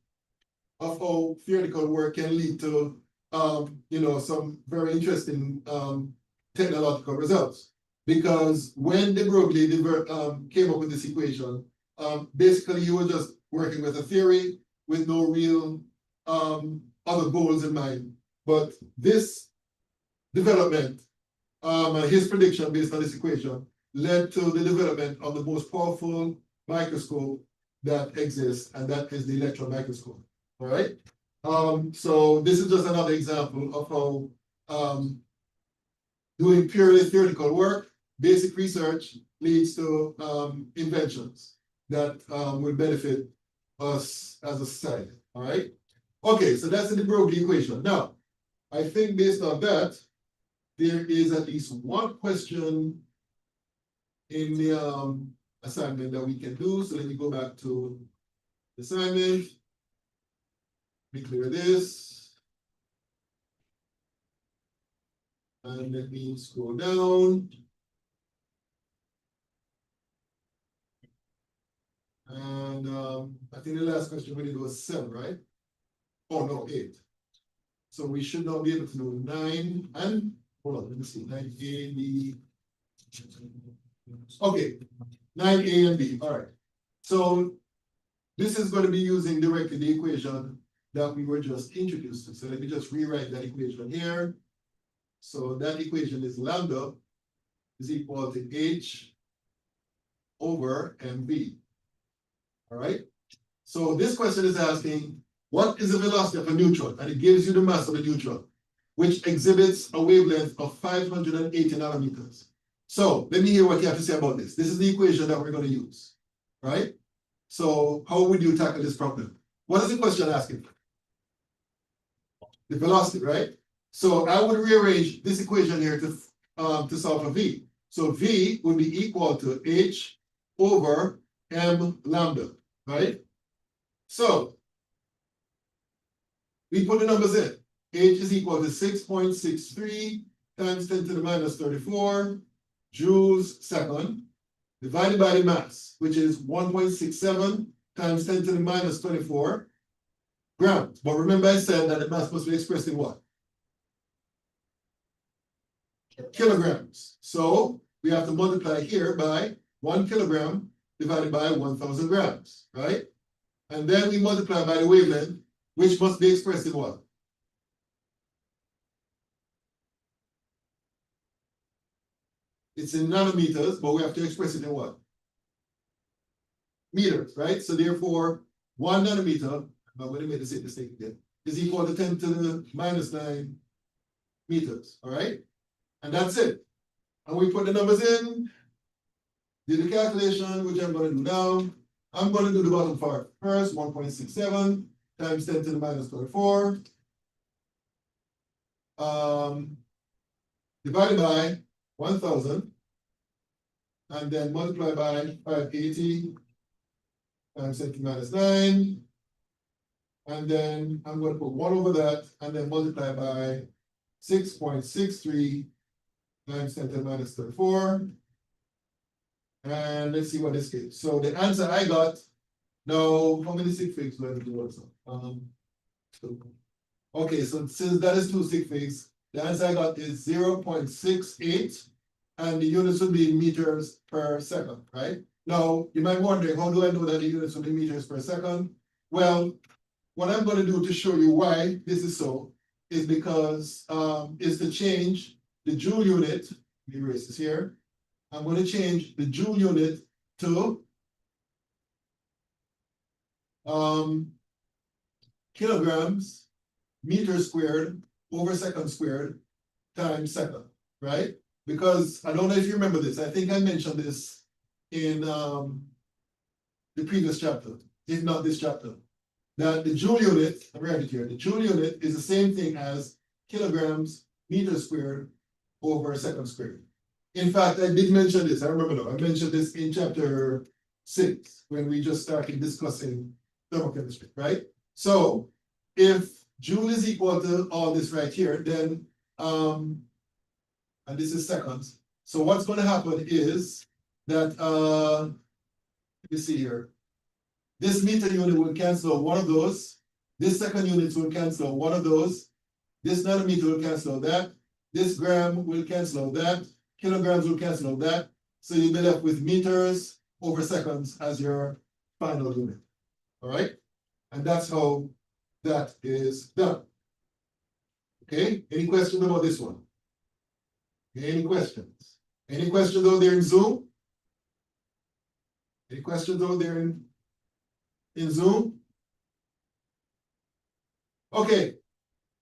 of how theoretical work can lead to some very interesting technological results. Because when de Broglie came up with this equation, basically you were just working with a theory with no real other goals in mind. But this development and his prediction based on this equation led to the development of the most powerful microscope that exists, and that is the electron microscope. All right. So this is just another example of how doing purely theoretical work, basic research leads to inventions that will benefit us as a society. All right. Okay, so that's the de Broglie equation. Now, I think based on that, there is at least one question in the assignment that we can do. So let me go back to the assignment. Let me clear this. And let me scroll down. And I think the last question we did was 7, right? Oh no, 8. So we should now be able to do 9 and hold on, let me see, 9A, B. Okay, 9A and B. All right. So this is going to be using directly the equation that we were just introduced to. So let me just rewrite that equation here. So that equation is lambda is equal to H over MV. All right. So this question is asking, what is the velocity of a neutron? And it gives you the mass of a neutron, which exhibits a wavelength of 580 nanometers. So let me hear what you have to say about this. This is the equation that we're going to use, right? So how would you tackle this problem? What is the question asking? The velocity, right? So I would rearrange this equation here to solve for V. So V would be equal to H over M lambda, right? So we put the numbers in. H is equal to 6.63 times 10 to the minus 34 joules second, divided by the mass, which is 1.67 times 10 to the minus 24 grams. But remember I said that the mass must be expressed in what? Kilograms. So we have to multiply here by 1 kilogram divided by 1,000 grams, right? And then we multiply by the wavelength, which must be expressed in what? It's in nanometers, but we have to express it in what? Meters, right? So therefore, 1 nanometer, I'm going to make the same mistake again, is equal to 10 to the minus 9 meters, all right? And that's it. And we put the numbers in, do the calculation, which I'm going to do now. I'm going to do the bottom part first, 1.67 times 10 to the minus 24. Divided by 1,000. And then multiply by 580 times 10 to the minus 9. And then I'm going to put 1 over that and then multiply by 6.63 times 10 to the minus 34. And let's see what this gives. So the answer I got, now how many sig figs do I have to do also? Okay, so since that is 2 sig figs, the answer I got is 0.68, and the units would be meters per second, right? Now, you might be wondering, how do I know that the units will be meters per second? Well, what I'm going to do to show you why this is so is because is to change the joule unit. Let me erase this here. I'm going to change the joule unit to kilograms, meters squared over second squared times second, right? Because I don't know if you remember this, I think I mentioned this in the previous chapter, if not this chapter. That the joule unit, I'm writing it here, the joule unit is the same thing as kilograms, meters squared over second squared. In fact, I did mention this, I remember now, I mentioned this in chapter 6, when we just started discussing thermochemistry, right? So if joule is equal to all this right here, then and this is seconds. So what's going to happen is that let me see here. This meter unit will cancel one of those. This second unit will cancel one of those. This nanometer will cancel that. This gram will cancel that. Kilograms will cancel that. So you'll be left with meters over seconds as your final unit. All right? And that's how that is done. Okay, any questions about this one? Any questions? Any questions out there in Zoom? Any questions out there in Zoom? Okay,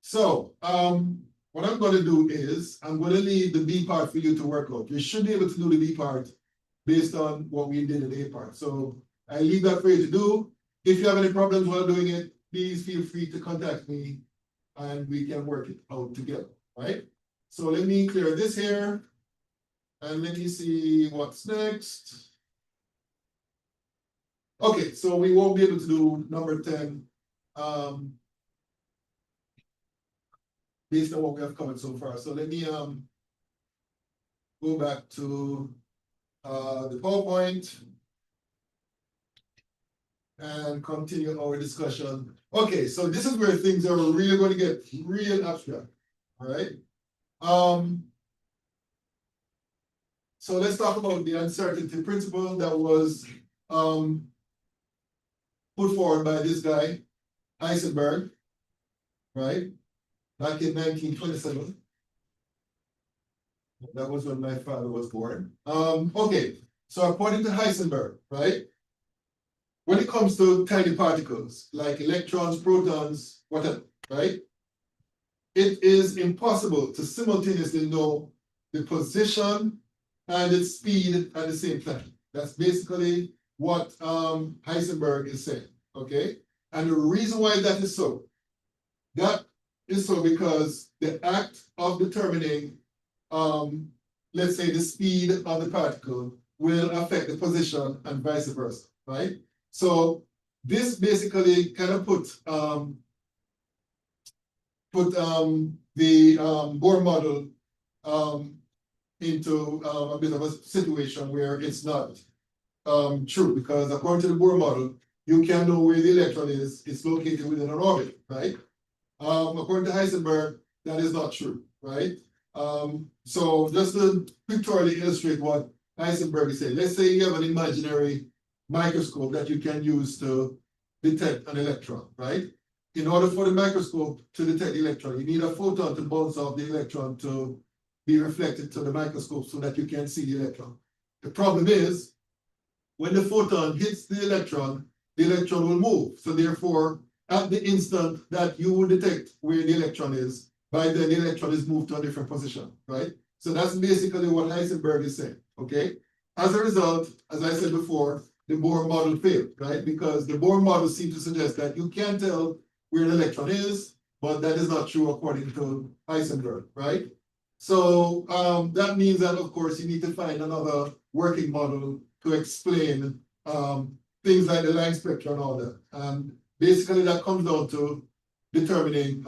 so what I'm going to do is I'm going to leave the B part for you to work out. You should be able to do the B part based on what we did in the A part. So I leave that for you to do. If you have any problems while doing it, please feel free to contact me and we can work it out together, right? So let me clear this here and let me see what's next. Okay, so we won't be able to do number 10 based on what we have covered so far. So let me go back to the PowerPoint and continue our discussion. Okay, so this is where things are really going to get real abstract. All right. So let's talk about the uncertainty principle that was put forward by this guy, Heisenberg, right? Back in 1927. That was when my father was born. Okay, so according to Heisenberg, right? When it comes to tiny particles like electrons, protons, whatever, right? It is impossible to simultaneously know the position and its speed at the same time. That's basically what Heisenberg is saying, okay? And the reason why that is so because the act of determining, let's say, the speed of the particle will affect the position and vice versa, right? So this basically kind of put the Bohr model into a bit of a situation where it's not true, because according to the Bohr model, you can know where the electron is, it's located within an orbit, right? According to Heisenberg, that is not true, right? So just to pictorially illustrate what Heisenberg is saying, let's say you have an imaginary microscope that you can use to detect an electron, right? In order for the microscope to detect the electron, you need a photon to bounce off the electron to be reflected to the microscope so that you can see the electron. The problem is, when the photon hits the electron will move. So therefore, at the instant that you will detect where the electron is, by then the electron is moved to a different position, right? So that's basically what Heisenberg is saying, okay? As a result, as I said before, the Bohr model failed, right? Because the Bohr model seems to suggest that you can tell where the electron is, but that is not true according to Heisenberg, right? So that means that, of course, you need to find another working model to explain things like the line spectrum and all that. And basically that comes down to determining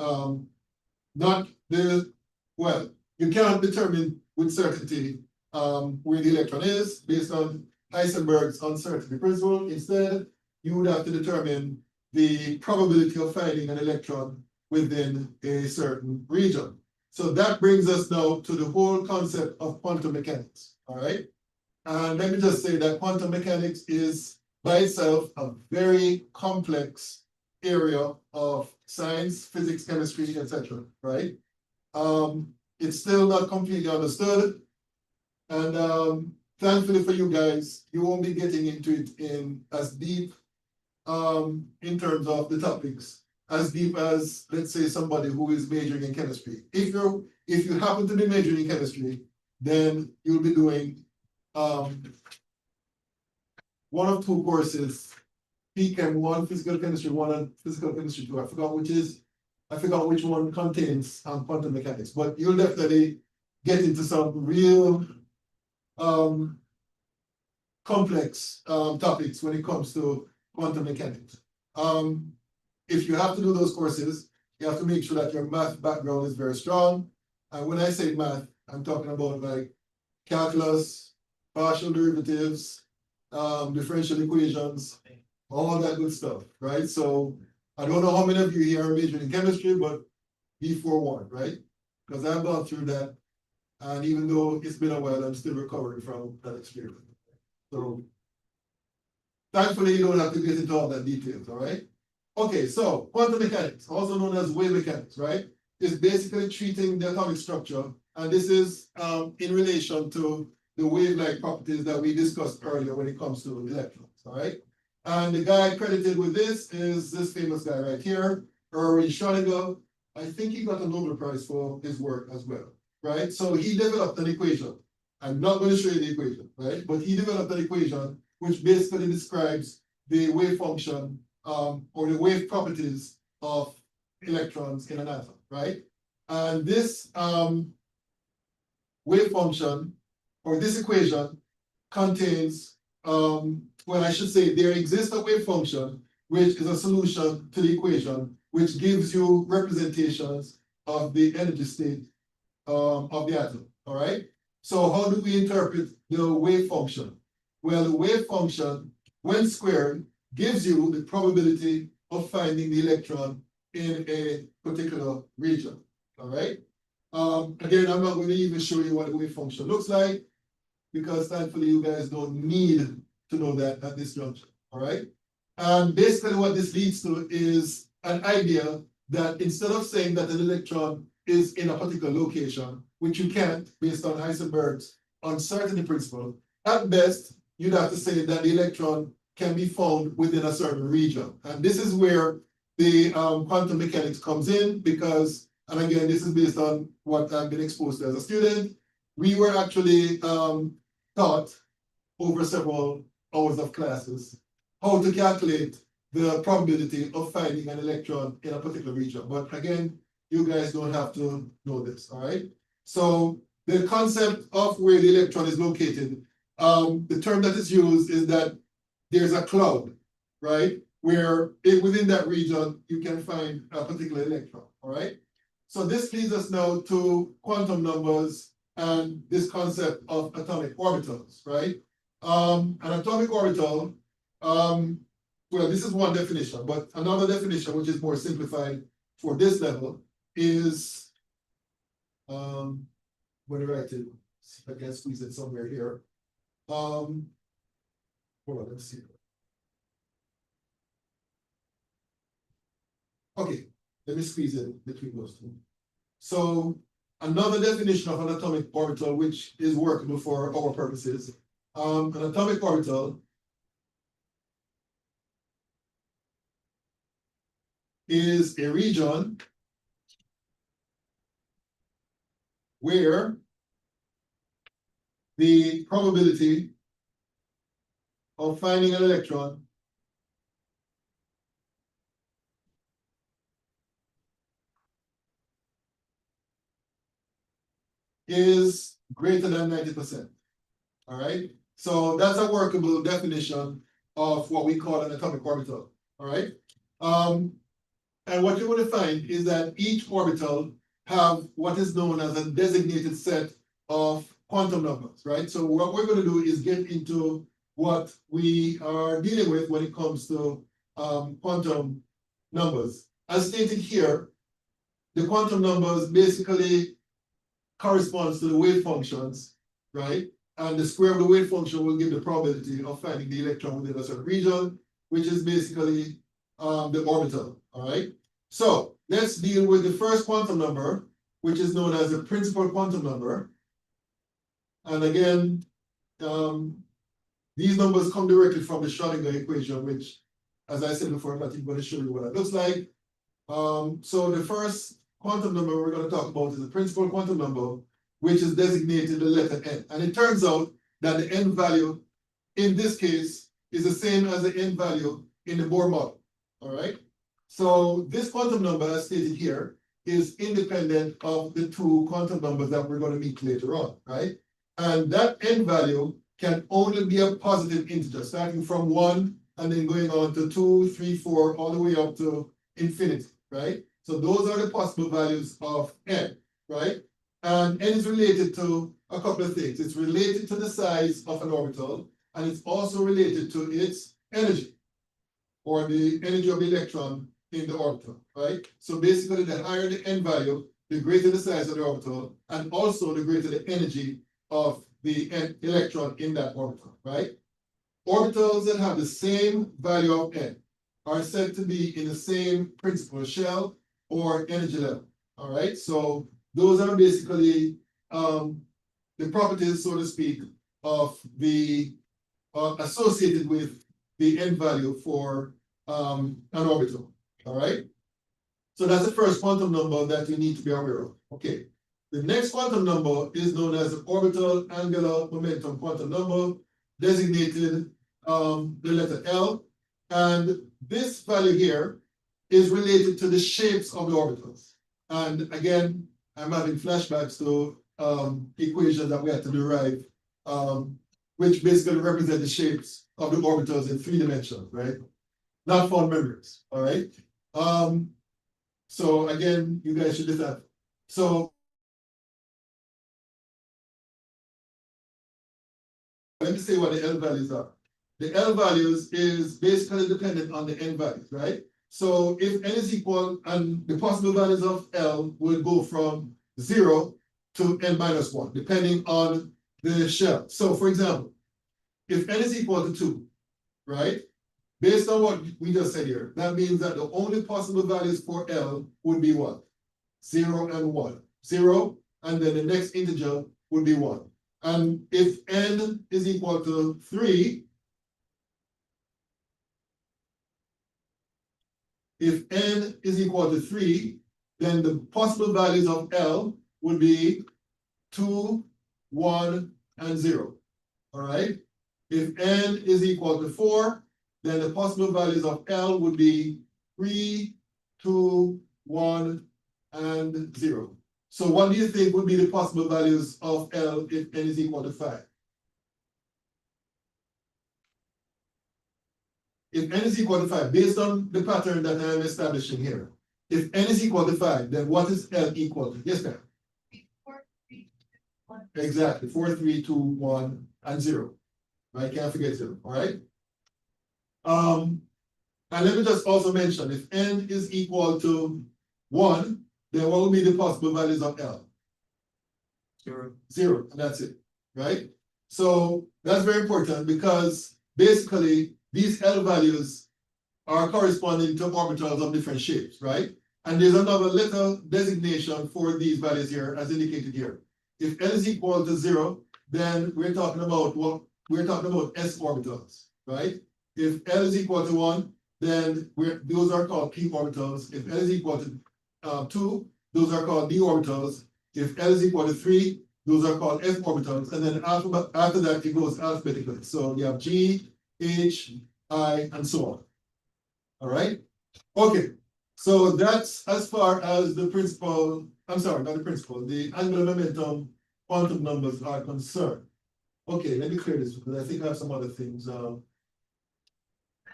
you cannot determine with certainty where the electron is based on Heisenberg's uncertainty principle. Instead, you would have to determine the probability of finding an electron within a certain region. So that brings us now to the whole concept of quantum mechanics, all right? And let me just say that quantum mechanics is by itself a very complex area of science, physics, chemistry, etc., right? It's still not completely understood. And thankfully for you guys, you won't be getting into it in as deep in terms of the topics, as deep as, let's say, somebody who is majoring in chemistry. If you happen to be majoring in chemistry, then you'll be doing one of two courses, PChem, one physical chemistry, one and physical chemistry two. I forgot which one contains quantum mechanics, but you'll definitely get into some real complex topics when it comes to quantum mechanics. If you have to do those courses, you have to make sure that your math background is very strong. And when I say math, I'm talking about like calculus, partial derivatives, differential equations, all that good stuff, right? So I don't know how many of you here are majoring in chemistry, but be forewarned, right? Because I've gone through that, and even though it's been a while, I'm still recovering from that experience. So thankfully, you don't have to get into all that details, all right? Okay, so quantum mechanics, also known as wave mechanics, right? Is basically treating the atomic structure, and this is in relation to the wave-like properties that we discussed earlier when it comes to electrons, all right? And the guy credited with this is this famous guy right here, Erwin Schrödinger. I think he got a Nobel Prize for his work as well, right? So he developed an equation. I'm not going to show you the equation, right? But he developed an equation which basically describes the wave function or the wave properties of electrons in an atom, right? And this wave function or this equation contains, well, I should say there exists a wave function which is a solution to the equation, which gives you representations of the energy state of the atom, all right? So how do we interpret the wave function? Well, the wave function, when squared, gives you the probability of finding the electron in a particular region, all right? Again, I'm not going to even show you what the wave function looks like, because thankfully you guys don't need to know that at this juncture, all right? And basically what this leads to is an idea that instead of saying that an electron is in a particular location, which you can't based on Heisenberg's uncertainty principle, at best, you'd have to say that the electron can be found within a certain region. And this is where the quantum mechanics comes in, because, and again, this is based on what I've been exposed to as a student. We were actually taught over several hours of classes how to calculate the probability of finding an electron in a particular region. But again, you guys don't have to know this, all right? So the concept of where the electron is located, the term that is used is that there's a cloud, right? Where within that region, you can find a particular electron, all right? So this leads us now to quantum numbers and this concept of atomic orbitals, right? An atomic orbital, well, this is one definition, but another definition, which is more simplified for this level, is, I'm going to write it, see if I can squeeze it somewhere here. Hold on, let's see. Okay, let me squeeze it between those two. So another definition of an atomic orbital, which is workable for our purposes, an atomic orbital is a region where the probability of finding an electron is greater than 90%. All right. So that's a workable definition of what we call an atomic orbital. All right. And what you're going to find is that each orbital have what is known as a designated set of quantum numbers, right? So what we're going to do is get into what we are dealing with when it comes to quantum numbers. As stated here, the quantum numbers basically corresponds to the wave functions, right? And the square of the wave function will give the probability of finding the electron within a certain region, which is basically the orbital, all right? So let's deal with the first quantum number, which is known as the principal quantum number. And again, these numbers come directly from the Schrödinger equation, which As I said before, I'm not even going to show you what it looks like. So the first quantum number we're going to talk about is the principal quantum number, which is designated the letter n. And it turns out that the n value in this case is the same as the n value in the Bohr model. All right. So this quantum number, as stated here, is independent of the two quantum numbers that we're going to meet later on, right? And that n value can only be a positive integer, starting from 1 and then going on to 2, 3, 4, all the way up to infinity, right? So those are the possible values of n, right? And n is related to a couple of things. It's related to the size of an orbital, and it's also related to its energy, or the energy of the electron in the orbital, right? So basically, the higher the n value, the greater the size of the orbital, and also the greater the energy of the electron in that orbital, right? Orbitals that have the same value of n are said to be in the same principal shell or energy level, all right? So those are basically the properties, so to speak, of the associated with the n value for an orbital, all right? So that's the first quantum number that you need to be aware of. Okay. The next quantum number is known as the orbital angular momentum quantum number, designated the letter L. And this value here is related to the shapes of the orbitals. And again, I'm having flashbacks to equations that we had to derive, which basically represent the shapes of the orbitals in 3 dimensions, right? Not fond memories, all right? So again, you guys should do that. So let me say what the L values are. The L values is basically dependent on the n values, right? So if n is equal, and the possible values of L will go from 0 to n minus 1, depending on the shell. So for example, if n is equal to 2, right? Based on what we just said here, that means that the only possible values for L would be what? 0 and 1. 0, and then the next integer would be 1. And if n is equal to 3, if n is equal to 3, then the possible values of L would be 2, 1, and 0. All right? If n is equal to 4, then the possible values of L would be 3, 2, 1, and 0. So what do you think would be the possible values of L if n is equal to 5? If n is equal to 5, based on the pattern that I am establishing here, if n is equal to 5, then what is L equal to? Yes, ma'am. 4, 3, 2, 1. Exactly. 4, 3, 2, 1, and 0. Right? Can't forget 0. All right. And let me just also mention, if n is equal to 1, then what will be the possible values of L? 0. 0, and that's it, right? So that's very important because basically these L values are corresponding to orbitals of different shapes, right? And there's another little designation for these values here as indicated here. If L is equal to 0, then we're talking about what? We're talking about s orbitals, right? If L is equal to 1, then those are called p orbitals. If L is equal to 2, those are called d orbitals. If L is equal to 3, those are called f orbitals. And then after that, it goes alphabetically. So you have G, H, I, and so on. All right? Okay. So that's as far as the principal, I'm sorry, not the principal, the angular momentum quantum numbers are concerned. Okay, let me clear this because I think I have some other things that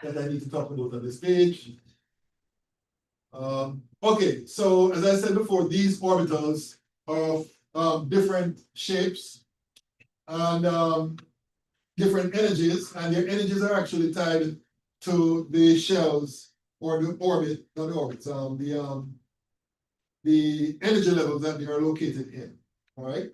I need to talk about on this page. Okay, so as I said before, these orbitals of different shapes and different energies, and their energies are actually tied to the shells or the orbit, not the orbits, the energy levels that they are located in. All right.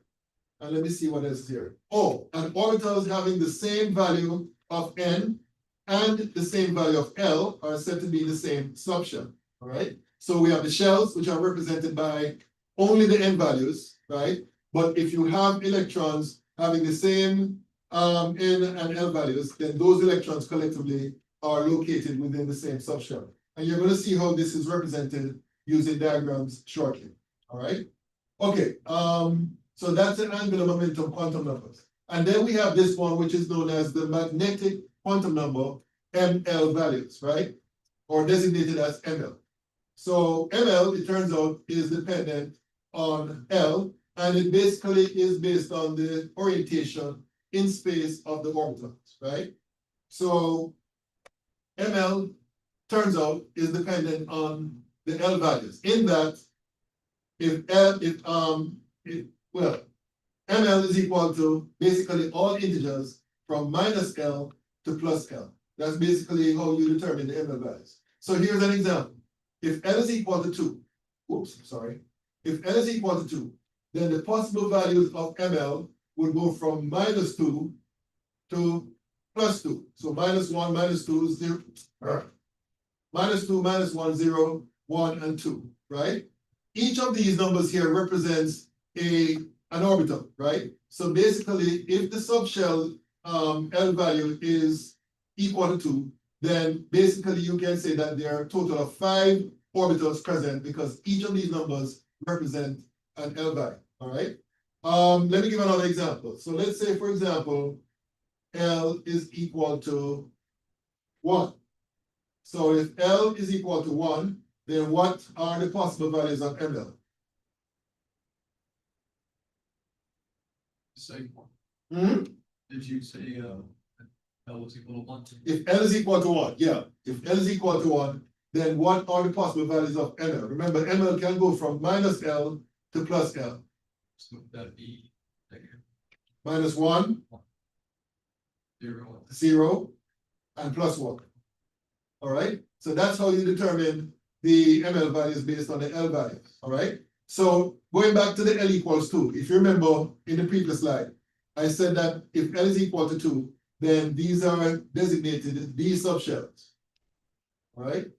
And let me see what else is here. Oh, and orbitals having the same value of n and the same value of L are said to be the same subshell. All right. So we have the shells, which are represented by only the n values, right? But if you have electrons having the same n and L values, then those electrons collectively are located within the same subshell. And you're gonna see how this is represented using diagrams shortly, all right? Okay, so that's an angular momentum quantum numbers. And then we have this one, which is known as the magnetic quantum number, ML values, right? Or designated as ML. So ML, it turns out, is dependent on L, and it basically is based on the orientation in space of the orbitals, right? So ML, turns out, is dependent on the L values, in that if L, well, ML is equal to basically all integers from minus L to plus L. That's basically how you determine the ML values. So here's an example. If L is equal to 2, sorry. If L is equal to 2, then the possible values of ML would go from -2 to +2. So -1, -2, 0, -2, -1, 0, 1, and 2, right? Each of these numbers here represents an orbital, right? So basically, if the subshell L value is equal to 2, then basically you can say that there are a total of 5 orbitals present because each of these numbers represent an L value, all right? Let me give another example. So let's say, for example, L is equal to 1. So if L is equal to 1, then what are the possible values of ML? Say, Hmm? did you say, L was equal to 1? If L is equal to 1, yeah. If L is equal to 1, then what are the possible values of ML? Remember, ML can go from -L to +L. So that'd be negative -1, 0. 0, and +1. All right, so that's how you determine the ML values based on the L values, all right? So going back to the L equals 2, if you remember in the previous slide, I said that if L is equal to 2, then these are designated D subshells, all right?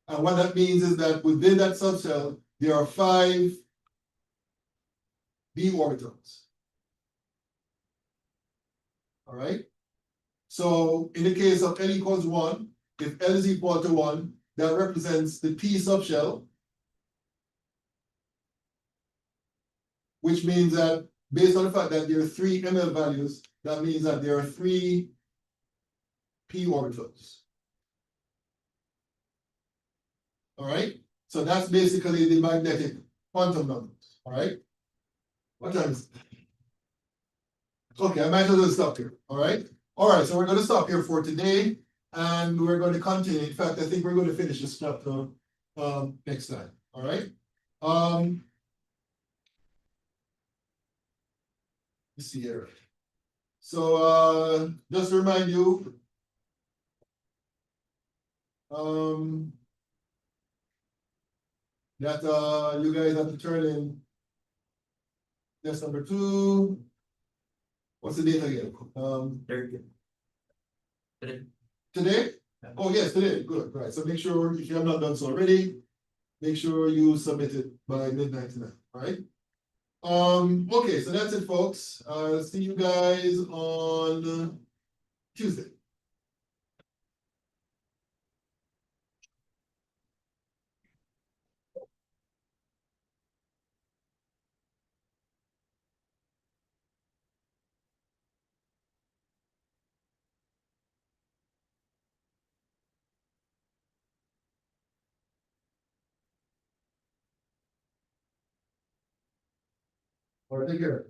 And what that means is that within that subshell, there are 5 D orbitals. All right? So in the case of L equals 1, if L is equal to 1, that represents the P subshell, which means that based on the fact that there are 3 ML values, that means that there are 3 P orbitals. All right? So that's basically the magnetic quantum numbers. All right? What time is it? Okay, I might as well stop here. All right? All right, so we're going to stop here for today, and we're going to continue. In fact, I think we're going to finish this chapter next time. All right? Let's see here. So just to remind you, that you guys have to turn in test number 2. What's the date again? Very good. Today. Today? Oh, yes, today. Good. Right. So make sure if you have not done so already, make sure you submit it by midnight tonight. All right. Okay, so that's it, folks. See you guys on Tuesday. All right, take care.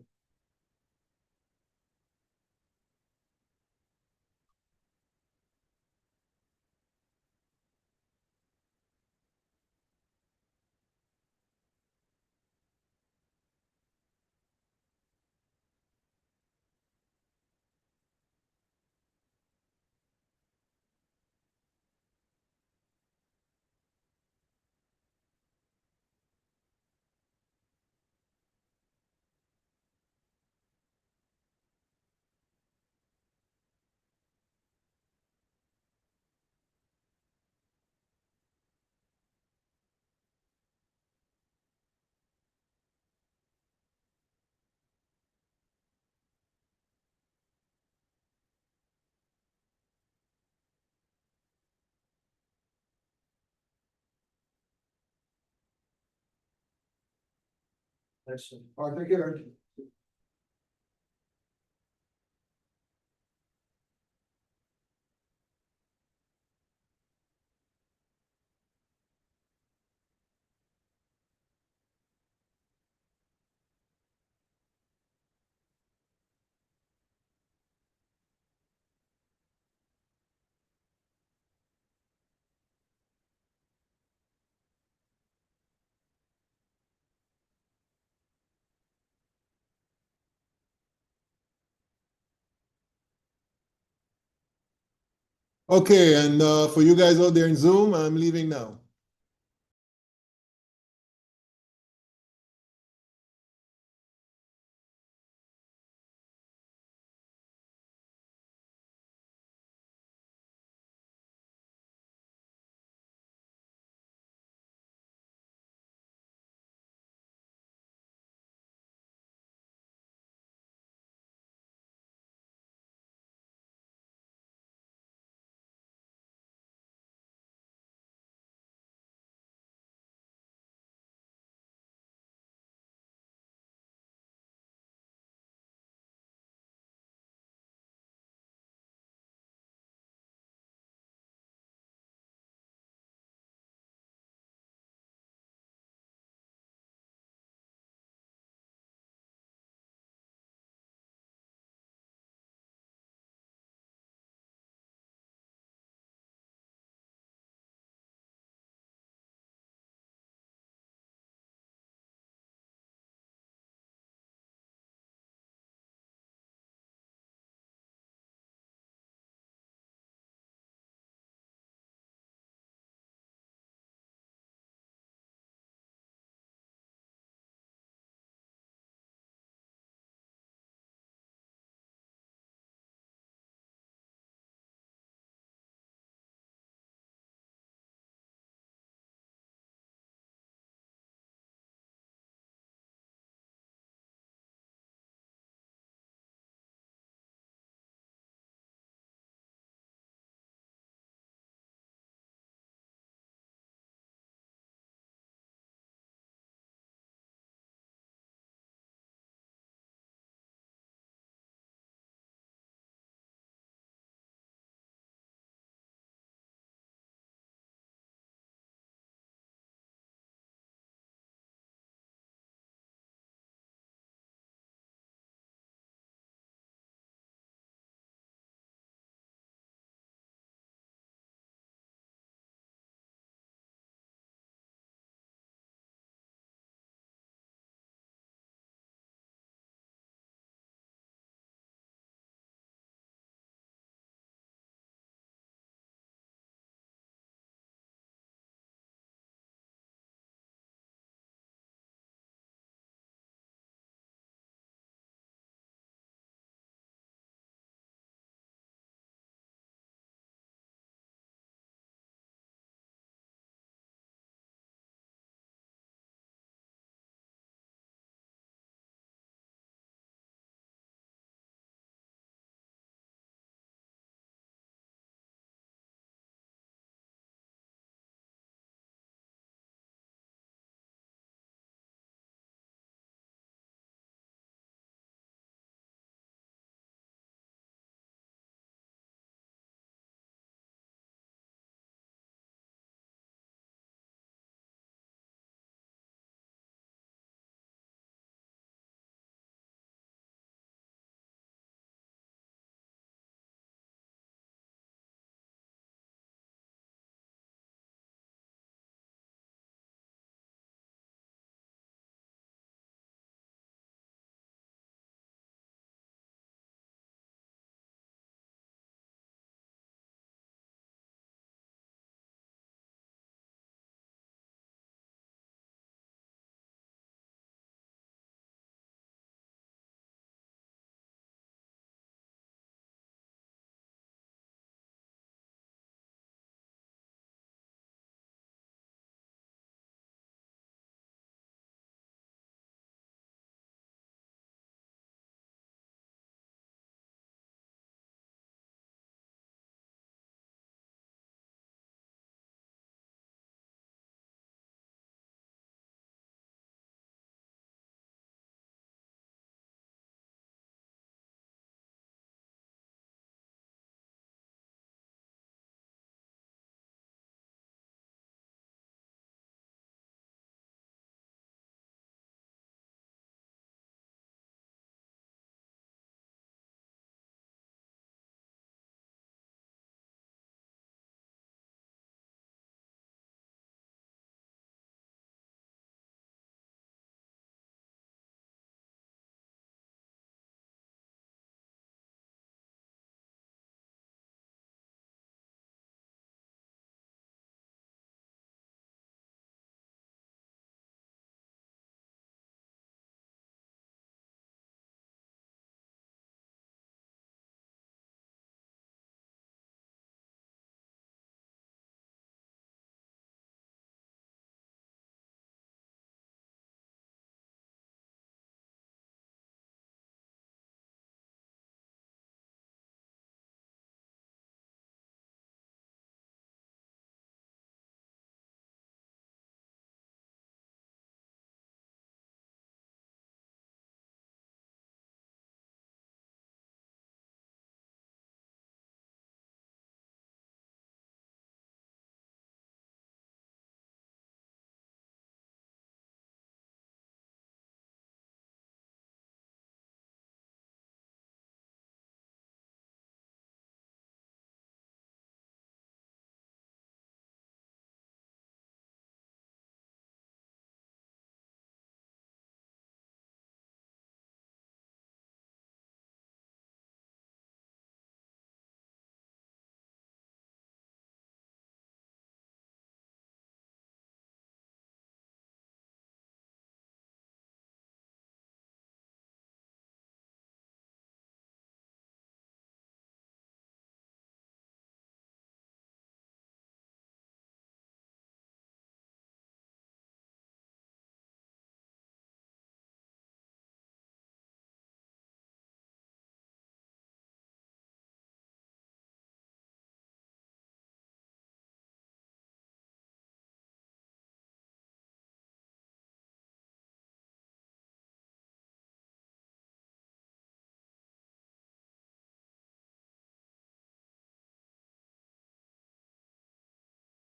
All right, take care. Okay, and for you guys out there in Zoom, I'm leaving now.